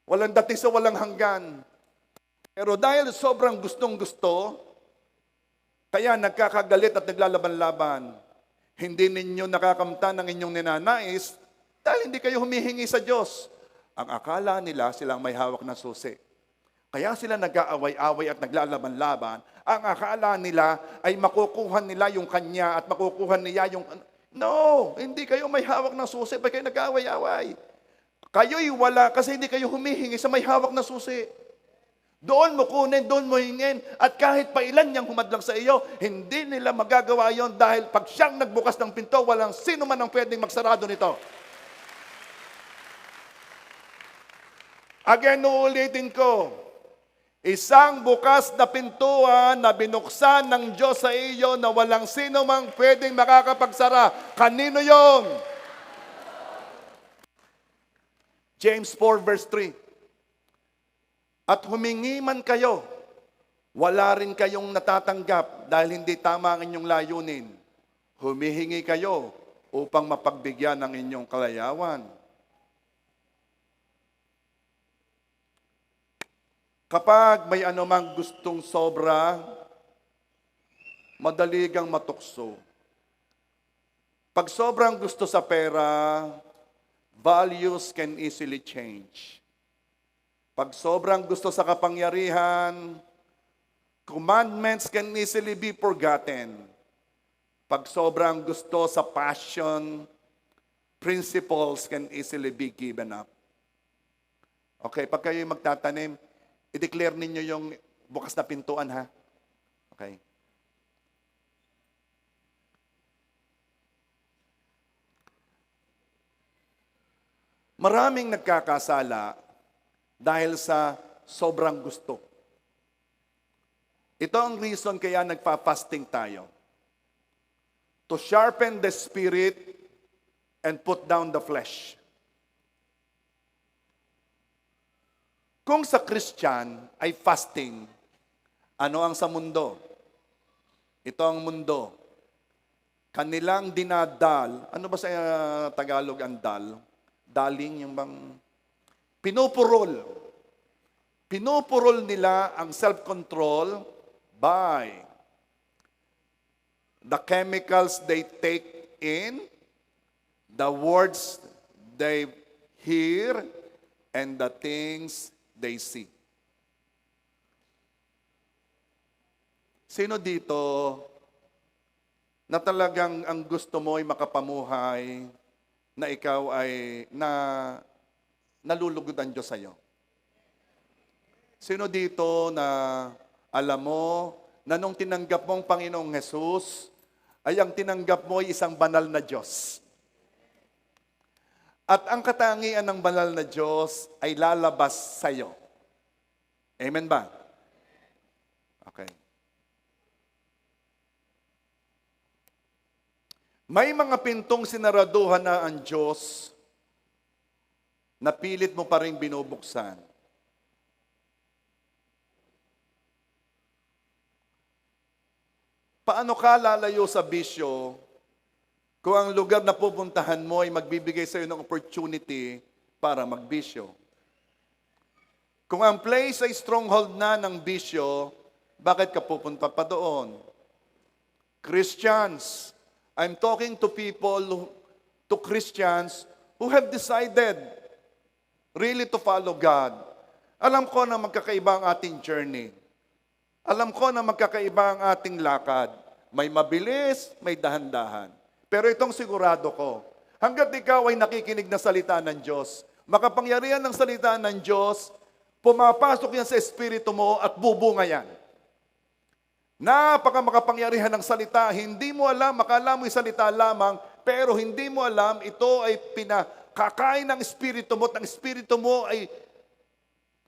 Walang dating sa walang hanggan. Pero dahil sobrang gustong-gusto, kaya nagkakagalit at naglalaban-laban. Hindi ninyo nakakamtan ang inyong ninanais dahil hindi kayo humihingi sa Diyos. Ang akala nila silang may hawak na susi. Kaya sila nag-aaway-away at naglalaban-laban. Ang akala nila ay makukuha nila yung kanya at makukuha niya yung... No, hindi kayo may hawak ng susi, ba't kayo nag-aaway-away? Kayo'y wala kasi hindi kayo humihingi sa may hawak na susi. Doon mo kunin, doon mo hingin. At kahit pa ilan niyang humadlang sa iyo, hindi nila magagawa yon dahil pag siyang nagbukas ng pinto, walang sino man ang pwedeng magsarado nito. Again, uulitin ko. Isang bukas na pintuan na binuksan ng Diyos sa iyo na walang sino mang pwedeng makakapagsara. Kanino yon? James 4 verse 3. At humingi man kayo, wala rin kayong natatanggap dahil hindi tama ang inyong layunin. Humihingi kayo upang mapagbigyan ng inyong kalayawan. Kapag may anumang gustong sobra, madali kang matukso. Pag sobrang gusto sa pera, values can easily change. Pag sobrang gusto sa kapangyarihan, commandments can easily be forgotten. Pag sobrang gusto sa passion, principles can easily be given up. Okay, pag kayo magtatanim, i-declare ninyo yung bukas na pintuan, ha? Okay. Maraming nagkakasala dahil sa sobrang gusto. Ito ang reason kaya nagpa-fasting tayo. To sharpen the spirit and put down the flesh. Kung sa Christian ay fasting, ano ang sa mundo? Ito ang mundo. Kanilang dinadal, ano ba sa Tagalog ang dal? Daling yung bang... Pinupurol. Pinupurol nila ang self-control by the chemicals they take in, the words they hear, and the things they see. Sino dito na talagang ang gusto mo ay makapamuhay na ikaw ay nalulugod ang Diyos sa iyo? Sino dito na alam mo na nung tinanggap mo ang Panginoong Jesus, ay ang tinanggap mo ay isang banal na Diyos? At ang katangian ng banal na Diyos ay lalabas sa iyo. Amen ba? Okay. May mga pintong sinaraduhan na ang Diyos na pilit mo pa rin binubuksan. Paano ka lalayo sa bisyo kung ang lugar na pupuntahan mo ay magbibigay sa iyo ng opportunity para magbisyo? Kung ang place ay stronghold na ng bisyo, bakit ka pupunta pa doon? Christians, I'm talking to people, to Christians who have decided really to follow God. Alam ko na magkakaiba ang ating journey. Alam ko na magkakaiba ang ating lakad. May mabilis, may dahan-dahan. Pero itong sigurado ko, hanggat ikaw ay nakikinig na salita ng Diyos, makapangyarihan ng salita ng Diyos, pumapasok yan sa espiritu mo at bubunga yan. Makapangyarihan ng salita, hindi mo alam, akala mo yung salita lamang, pero hindi mo alam, ito ay pinakakain ng espiritu mo at ang espiritu mo ay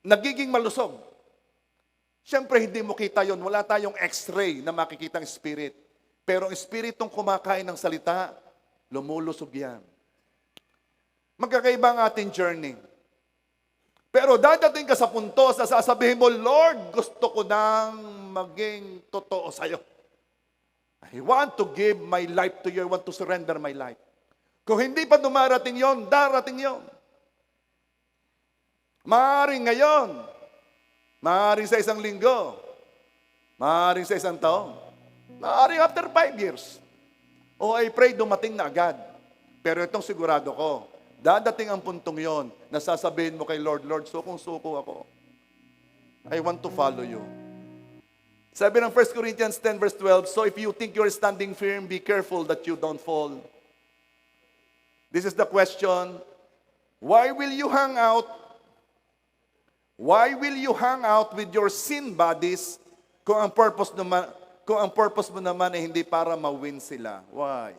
nagiging malusog. Siyempre, hindi mo kita yon. Wala tayong x-ray na makikita ang spirit. Pero ang espiritong kumakain ng salita, lumulusog yan. Magkakaiba ang ating journey. Pero dadating ka sa punto sa sasabihin mo, Lord, gusto ko nang maging totoo sa'yo. I want to give my life to you. I want to surrender my life. Kung hindi pa dumarating yon, darating yon. Maaaring ngayon, maaaring sa isang linggo, maaaring sa isang taon, maaaring after 5 years. O I pray dumating na agad. Pero itong sigurado ko, dadating ang puntong yon na sasabihin mo kay Lord, Lord, sukong-suko ako. I want to follow you. Sabi ng 1 Corinthians 10 verse 12, so if you think you're standing firm, be careful that you don't fall. This is the question, why will you hang out? Why will you hang out with your sin buddies kung ang purpose mo naman ay hindi para ma-win sila? Why?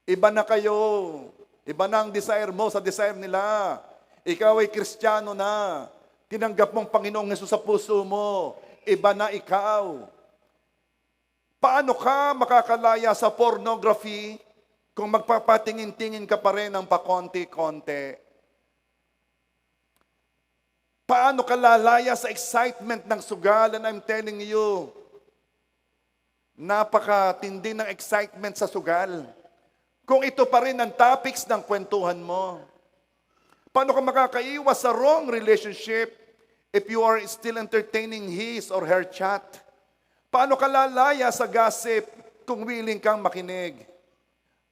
Iba na kayo. Iba na ang desire mo sa desire nila. Ikaw ay Kristiyano na. Tinanggap mong Panginoong Hesus sa puso mo. Iba na ikaw. Paano ka makakalaya sa pornography kung magpapatingin-tingin ka pa rin ng pakonti-konti? Paano ka lalaya sa excitement ng sugal? And I'm telling you, napakatindi ng excitement sa sugal. Kung ito pa rin ang topics ng kwentuhan mo. Paano ka makakaiwas sa wrong relationship if you are still entertaining his or her chat? Paano ka lalaya sa gossip kung willing kang makinig?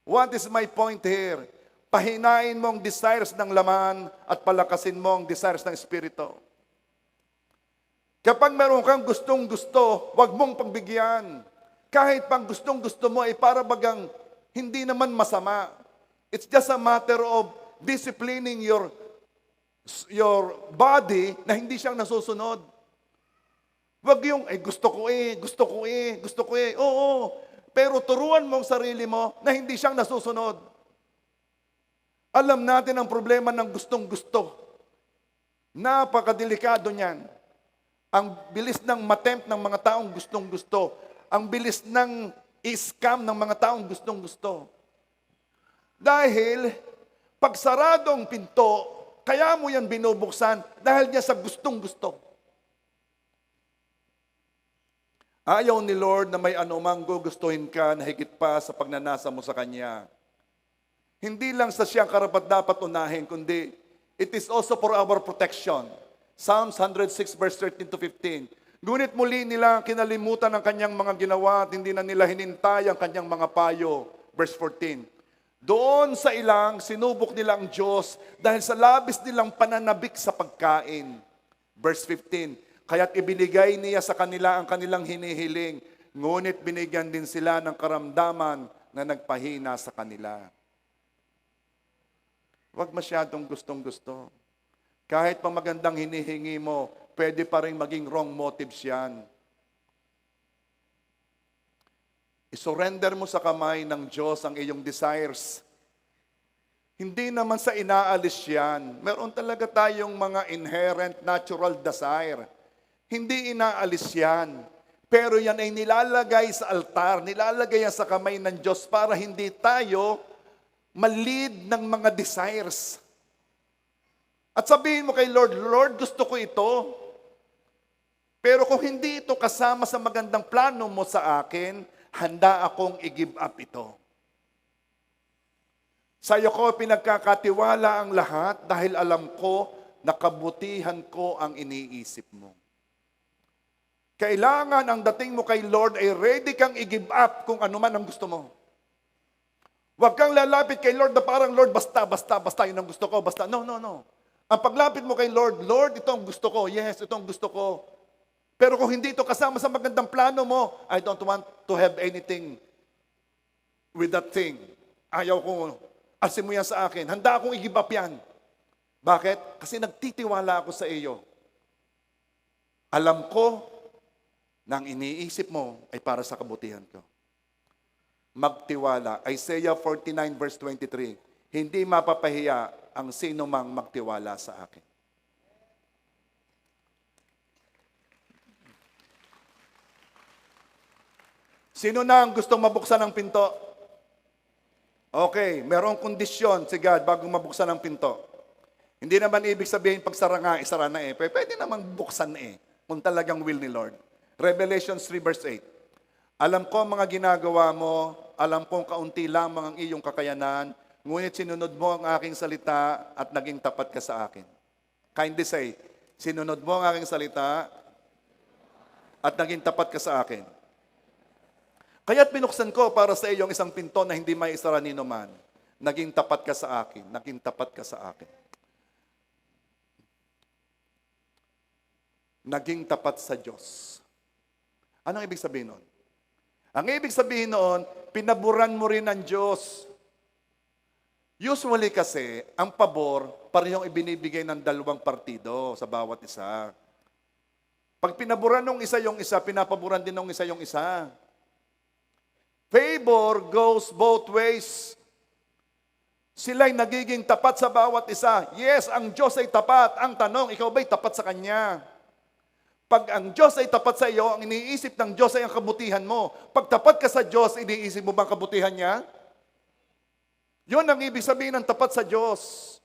What is my point here? Pahinain mo ang desires ng laman at palakasin mo ang desires ng espiritu. Kapag meron kang gustong-gusto, huwag mong pagbigyan. Kahit pang gustong-gusto mo ay para bagang hindi naman masama. It's just a matter of disciplining your body na hindi siyang nasusunod. Wag yung, gusto ko eh. Oo, pero turuan mo ang sarili mo na hindi siyang nasusunod. Alam natin ang problema ng gustong-gusto. Napakadelikado niyan. Ang bilis ng matempt ng mga taong gustong-gusto. Ang bilis ng i-scam ng mga taong gustong-gusto. Dahil, pag saradong pinto, kaya mo yan binubuksan dahil niya sa gustong-gusto. Ayaw ni Lord na may anumang gugustuhin ka na higit pa sa pagnanasa mo sa Kanya. Hindi lang sa siyang karapat-dapat unahin, kundi it is also for our protection. Psalms 106 verse 13 to 15. Ngunit muli nila kinalimutan ang kanyang mga ginawa at hindi na nila hinintay ang kanyang mga payo. Verse 14. Doon sa ilang, sinubok nila ang Diyos dahil sa labis nilang pananabik sa pagkain. Verse 15. Kaya't ibinigay niya sa kanila ang kanilang hinihiling, ngunit binigyan din sila ng karamdaman na nagpahina sa kanila. Huwag masyadong gustong-gusto. Kahit pa magandang hinihingi mo, pwede pa rin maging wrong motives yan. I-surrender mo sa kamay ng Diyos ang iyong desires. Hindi naman sa inaalis yan. Meron talaga tayong mga inherent natural desire. Hindi inaalis yan. Pero yan ay nilalagay sa altar, nilalagay yan sa kamay ng Diyos para hindi tayo ma-lead ng mga desires. At sabihin mo kay Lord, Lord, gusto ko ito. Pero kung hindi ito kasama sa magandang plano mo sa akin, handa akong i-give up ito. Sa iyo ko pinagkakatiwala ang lahat dahil alam ko na kabutihan ko ang iniisip mo. Kailangan ang dating mo kay Lord ay ready kang i-give up kung ano man ang gusto mo. Huwag kang lalapit kay Lord na parang, Lord, basta, yun ang gusto ko, basta. No. Ang paglapit mo kay Lord, Lord, ito ang gusto ko. Yes, ito ang gusto ko. Pero kung hindi ito kasama sa magandang plano mo, I don't want to have anything with that thing. Ayaw ko, asin mo yan sa akin. Handa akong i-give up yan. Bakit? Kasi nagtitiwala ako sa iyo. Alam ko na ang iniisip mo ay para sa kabutihan ko. Magtiwala. Isaiah 49 verse 23. Hindi mapapahiya ang sino mang magtiwala sa akin. Sino na ang gustong mabuksan ang pinto? Okay, merong kondisyon si God bago mabuksan ang pinto. Hindi naman ibig sabihin pagsara nga, isara na eh. Pwede namang buksan eh, kung talagang will ni Lord. Revelation 3 verse 8. Alam ko ang mga ginagawa mo, alam kong kaunti lamang ang iyong kakayanan, ngunit sinunod mo ang aking salita at naging tapat ka sa akin. Kindly say, sinunod mo ang aking salita at naging tapat ka sa akin. Kaya't pinuksan ko para sa iyo ang isang pinto na hindi may isara nino man. Naging tapat ka sa akin, naging tapat ka sa akin. naging tapat sa Diyos. Anong ibig sabihin nun? Ang ibig sabihin noon, pinaboran mo rin ng Diyos. Usually kasi, ang pabor, parehong ibinibigay ng dalawang partido sa bawat isa. Pag pinaboran ng isa yung isa, pinapaboran din ng isa yung isa. Favor goes both ways. Sila'y nagiging tapat sa bawat isa. Yes, ang Diyos ay tapat. Ang tanong, ikaw ba'y tapat sa Kanya? Pag ang Diyos ay tapat sa iyo, ang iniisip ng Diyos ay ang kabutihan mo. Pag tapat ka sa Diyos, iniisip mo bang kabutihan niya? Yun ang ibig sabihin ng tapat sa Diyos.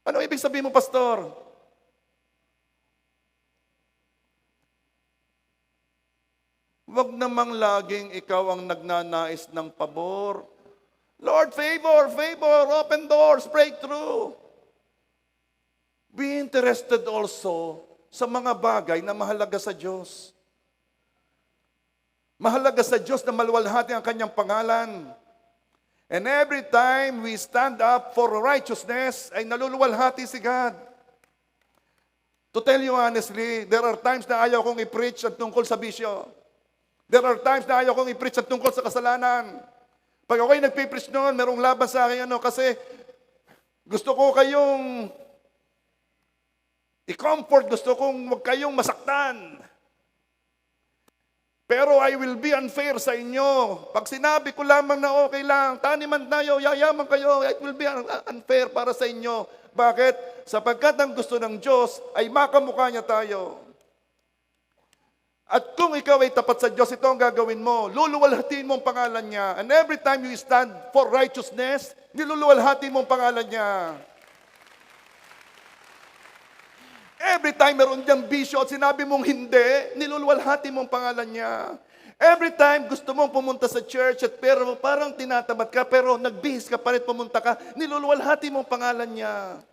Ano ibig sabihin mo, Pastor? Huwag namang laging ikaw ang nagnanais ng pabor. Lord, favor, favor, open doors, breakthrough. Be interested also sa mga bagay na mahalaga sa Diyos. Mahalaga sa Diyos na maluwalhati ang kanyang pangalan. And every time we stand up for righteousness, ay naluluwalhati si God. To tell you honestly, there are times na ayaw kong i-preach at tungkol sa bisyo. There are times na ayaw kong i-preach at tungkol sa kasalanan. Pag ako'y nagpipreach noon, merong laban sa akin, kasi gusto ko kayong i-comfort, gusto kong huwag kayong masaktan. Pero I will be unfair sa inyo. Pag sinabi ko lamang na okay lang, taniman tayo, yayaman kayo, it will be unfair para sa inyo. Bakit? Sapagkat ang gusto ng Diyos ay makamukha niya tayo. At kung ikaw ay tapat sa Diyos, ito ang gagawin mo. Luluwalhatiin mo ang pangalan niya. And every time you stand for righteousness, niluluwalhatiin mo ang pangalan niya. Every time meron diyang bisyo at sinabi mong hindi, niluluwalhatiin mo ang pangalan niya. Every time gusto mong pumunta sa church at pero parang tinatamad ka, pero nagbihis ka pa rin pumunta ka, niluluwalhatiin mo ang pangalan niya.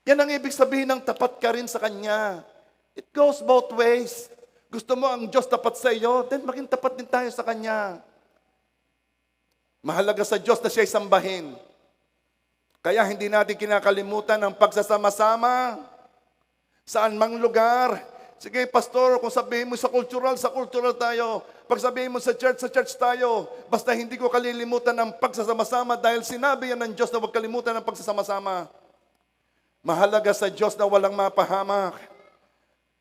Yan ang ibig sabihin ng tapat ka rin sa Kanya. It goes both ways. Gusto mo ang Diyos tapat sa iyo, then maging tapat din tayo sa Kanya. Mahalaga sa Diyos na siya'y sambahin. Kaya hindi natin kinakalimutan ang pagsasama-sama. Saan mang lugar. Sige, Pastor, kung sabihin mo sa cultural tayo. Pag sabihin mo sa church tayo. Basta hindi ko kalilimutan ang pagsasama-sama dahil sinabi yan ng Diyos na huwag kalimutan ang pagsasama-sama. Mahalaga sa Diyos na walang mapahamak.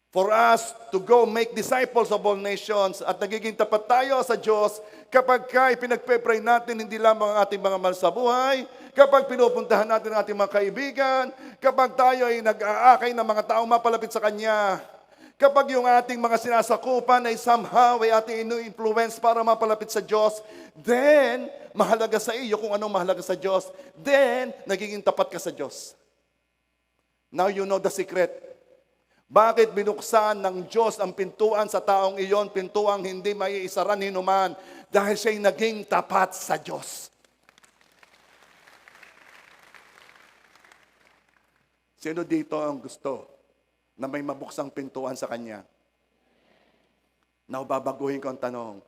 For us to go make disciples of all nations at nagiging tapat tayo sa Diyos kapag ipinagpe-pray natin hindi lamang ang ating mga mahal sa buhay, kapag pinupuntahan natin ang ating mga kaibigan, kapag tayo ay nag-aakay ng mga taong mapalapit sa Kanya, kapag yung ating mga sinasakupan ay somehow ay ating inu-influence para mapalapit sa Diyos, then mahalaga sa iyo kung anong mahalaga sa Diyos, then nagiging tapat ka sa Diyos. Now you know the secret. Bakit binuksan ng Diyos ang pintuan sa taong iyon, pintuang hindi maiisara ni numan, dahil siya'y naging tapat sa Diyos. Sino dito ang gusto na may mabuksang pintuan sa Kanya? Now, babaguhin ko ang tanong,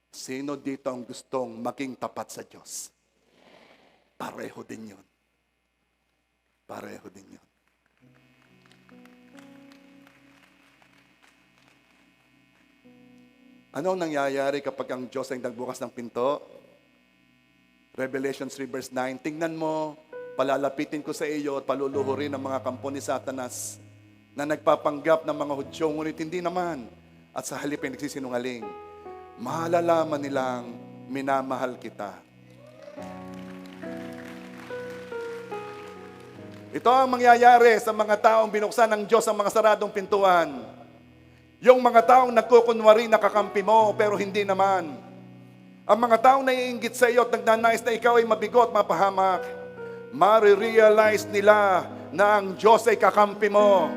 sino dito ang gustong maging tapat sa Diyos? Pareho din yun. Pareho din yun. Anong nangyayari kapag ang Diyos ay nagbukas ng pinto? Revelation 3 verse 9, tingnan mo, palalapitin ko sa iyo at paluluhurin ang mga kampo ni Satanas na nagpapanggap ng mga Hudyo, ngunit hindi naman. At sa halip ay nagsisinungaling. Malalaman nilang minamahal kita. Ito ang mangyayari sa mga taong binuksan ng Diyos ang mga saradong pintuan. Yung mga taong nagkukunwari nakakampi mo, pero hindi naman. Ang mga taong naiinggit sa iyo at nagnanais na ikaw ay mabigot, mapahamak, marirealize nila na ang Diyos ay kakampi mo,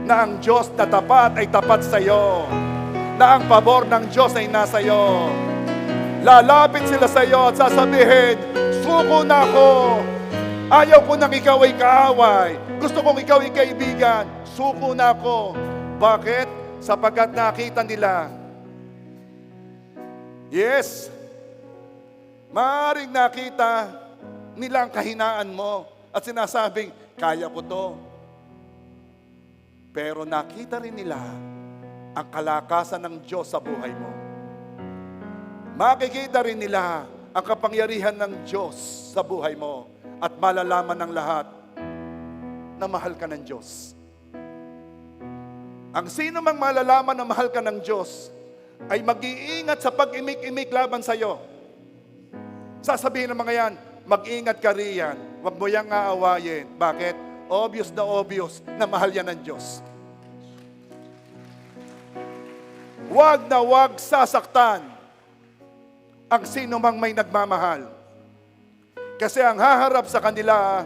na ang Diyos na tapat ay tapat sa iyo, na ang pabor ng Diyos ay nasa iyo. Lalapit sila sa iyo at sasabihin, suko na ako. Ayaw ko nang ikaw ay kaaway. Gusto kong ikaw ay kaibigan. Suko na ako. Bakit? Sapagkat nakita nila. Yes. Maaaring nakita nila ang kahinaan mo at sinasabing, kaya ko to. pero nakita rin nila ang kalakasan ng Diyos sa buhay mo. Makikita rin nila ang kapangyarihan ng Diyos sa buhay mo at malalaman ng lahat na mahal ka ng Diyos. Ang sino mang malalaman na mahal ka ng Diyos ay mag-iingat sa pag-imik-imik laban sa iyo. Sasabihin ng mga yan, mag-ingat ka riyan, huwag mo yang aawayin. Bakit? Obvious na mahal yan ng Diyos. Huwag na huwag sasaktan ang sino mang may nagmamahal. Kasi ang haharap sa kanila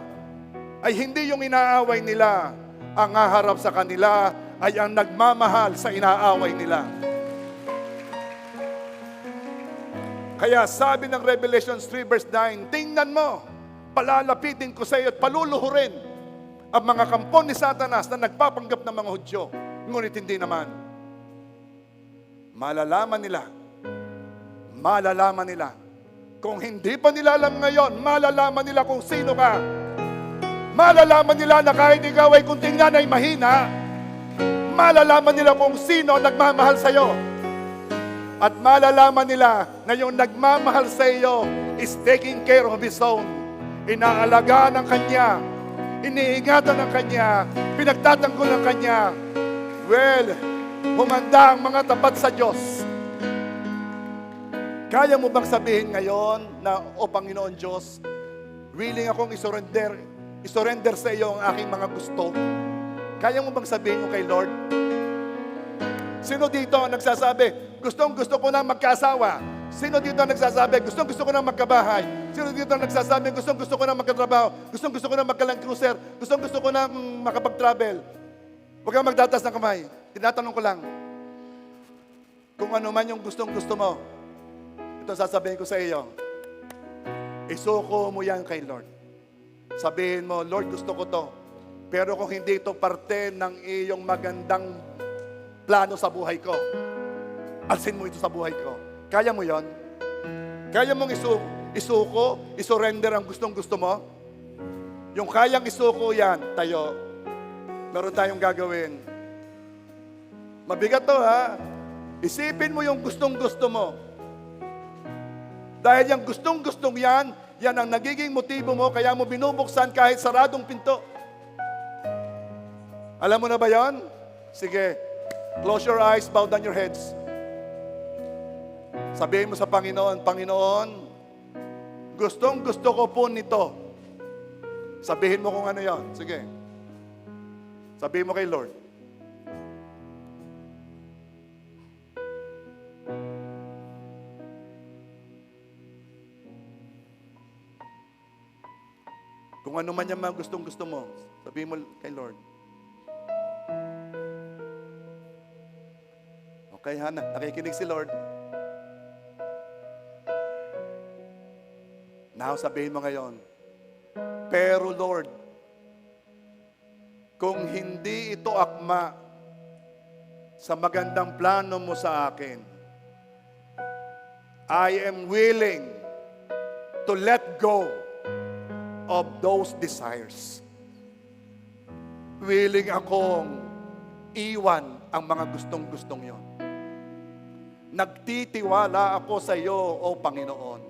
ay hindi yung inaaway nila. Ang haharap sa kanila ay ang nagmamahal sa inaaway nila. Kaya sabi ng Revelation 3 verse 9, tingnan mo, palalapitin ko sa iyo at paluluhurin ang mga kampo ni Satanas na nagpapanggap ng mga Hudyo. Ngunit hindi naman. Malalaman nila. Kung hindi pa nila alam ngayon, malalaman nila kung sino ka. Malalaman nila na kahit ikaw ay kung tingnan ay mahina, malalaman nila kung sino nagmamahal sa iyo. At malalaman nila na yung nagmamahal sa iyo is taking care of his own. Inaalagaan ng kanya, iniingatan ng kanya, pinagtatanggol ng kanya. Well, humanda ang mga tapat sa Diyos. Kaya mo bang sabihin ngayon na, O Panginoon Diyos, willing akong isurrender sa iyo ang aking mga gusto? Kaya mo bang sabihin mo kay Lord? Sino dito ang nagsasabi, gustong-gusto ko na magkaasawa? Sino dito ang nagsasabi, gustong-gusto ko na magkabahay? Sino dito ang nagsasabi, gustong-gusto ko na magkatrabaho? Gustong-gusto ko na magka-land cruiser? Gustong-gusto ko na makapag-travel? Huwag kang magtatas ng kamay. Tinatanong ko lang, kung ano man yung gustong-gusto mo, ito sasabihin ko sa iyo, isuko mo yan kay Lord. Sabihin mo, Lord, gusto ko to. Pero kung hindi ito parte ng iyong magandang plano sa buhay ko, alsin mo ito sa buhay ko. Kaya mo yon? Kaya mong isuko, isurrender ang gustong-gusto mo? Yung kayang isuko yan, tayo. Meron tayong gagawin. Mabigat to ha. Isipin mo yung gustong-gusto mo. Dahil yung gustong-gustong yan, yan ang nagiging motibo mo, kaya mo binubuksan kahit saradong pinto. Alam mo na ba yon? Sige. Close your eyes, bow down your heads. Sabihin mo sa Panginoon, Panginoon, gustong-gusto ko po nito. Sabihin mo kung ano yon. Sige. Sabihin mo kay Lord. Kung ano man yung mga gustong-gusto mo, sabihin mo kay Lord. Okay, Hana, nakikinig si Lord. Now, sabihin mo ngayon, pero Lord, kung hindi ito akma sa magandang plano mo sa akin, I am willing to let go of those desires. Willing akong iwan ang mga gustong-gustong yon. Nagtitiwala ako sa iyo, O Panginoon.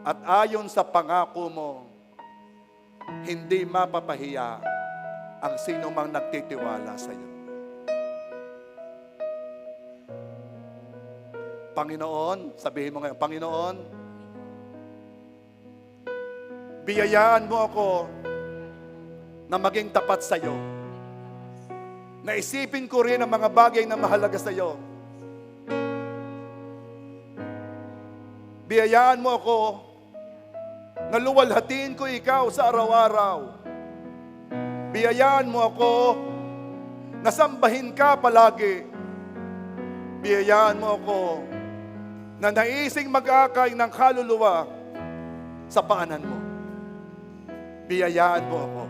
At ayon sa pangako mo, hindi mapapahiya ang sino mang nagtitiwala sa iyo. Panginoon, sabihin mo ngayon, Panginoon, biyayaan mo ako na maging tapat sa iyo. Naisipin ko rin ang mga bagay na mahalaga sa iyo. Biyayaan mo ako na luwalhatiin ko ikaw sa araw-araw. Biyayaan mo ako na sambahin ka palagi. Biyayaan mo ako na naising mag-akay ng kaluluwa sa paanan mo. Biyayaan mo ako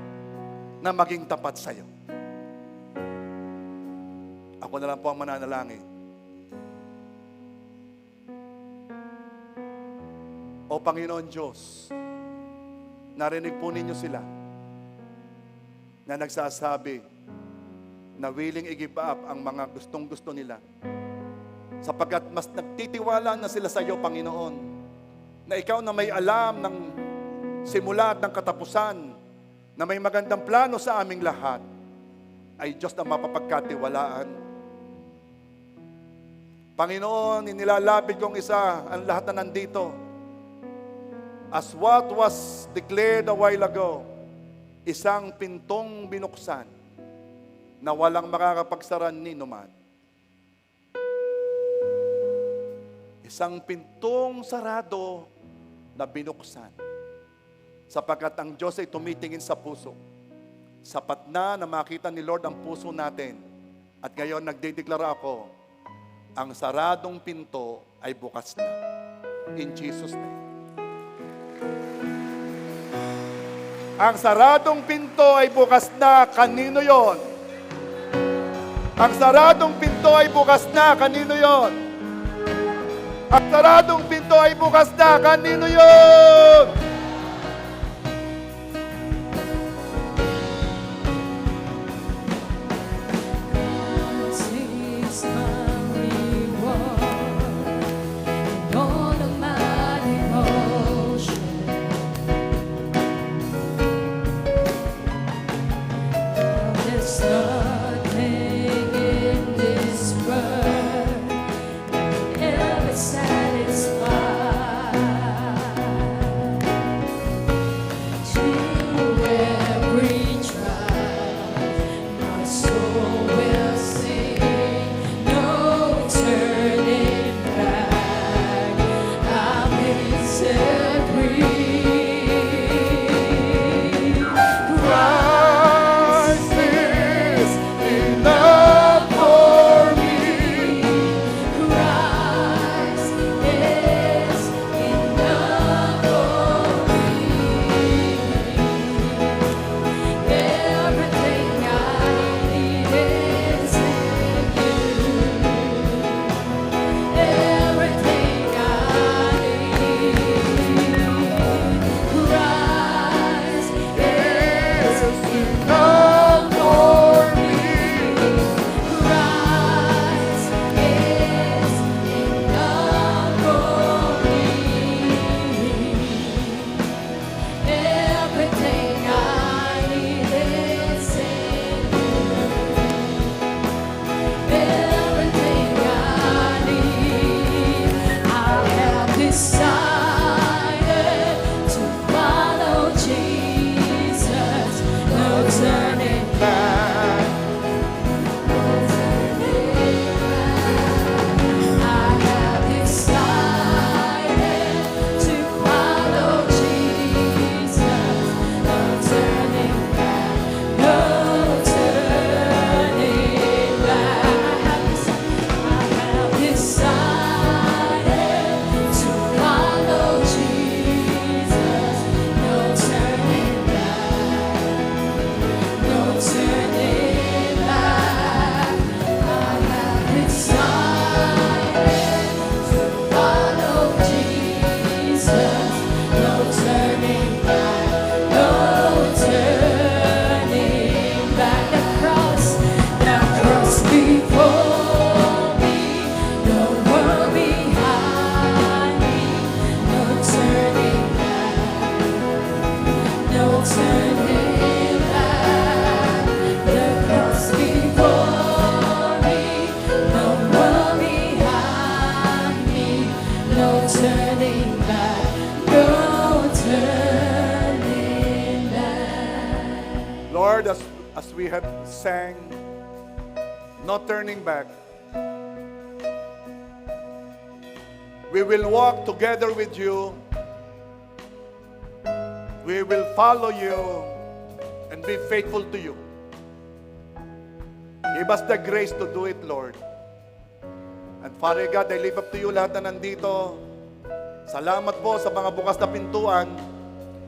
na maging tapat sa iyo. Ako na lang po ang mananalangin. O Panginoon Diyos, narinig po ninyo sila na nagsasabi na willing i-give up ang mga gustong-gusto nila. Sapagkat mas nagtitiwala na sila sa iyo, Panginoon, na ikaw na may alam ng simula at ng katapusan, na may magandang plano sa aming lahat, ay Diyos na mapapagkatiwalaan. Panginoon, inilalapit kong isa ang lahat na nandito. As what was declared a while ago, isang pintong binuksan na walang makakapagsara ninuman. Isang pintong sarado na binuksan. Sapagkat ang Diyos ay tumitingin sa puso. Sapat na makita ni Lord ang puso natin. At ngayon nagdedeklara ako, ang saradong pinto ay bukas na. In Jesus' name. Ang saradong pinto ay bukas na. Kanino yon? Ang saradong pinto ay bukas na. Kanino yon? Ang saradong pinto ay bukas na. Kanino yon? Lord, as we have sang, no turning back, we will walk together with you. We will follow you and be faithful to you. Give us the grace to do it, Lord. And Father God, I lift up to you lahat na nandito. Salamat po sa mga bukas na pintuan.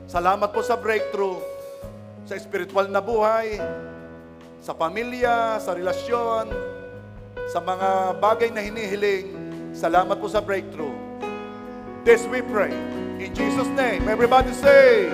Salamat po sa breakthrough, sa spiritual na buhay, sa pamilya, sa relasyon, sa mga bagay na hinihiling. Salamat po sa breakthrough. This we pray. In Jesus' name, everybody say,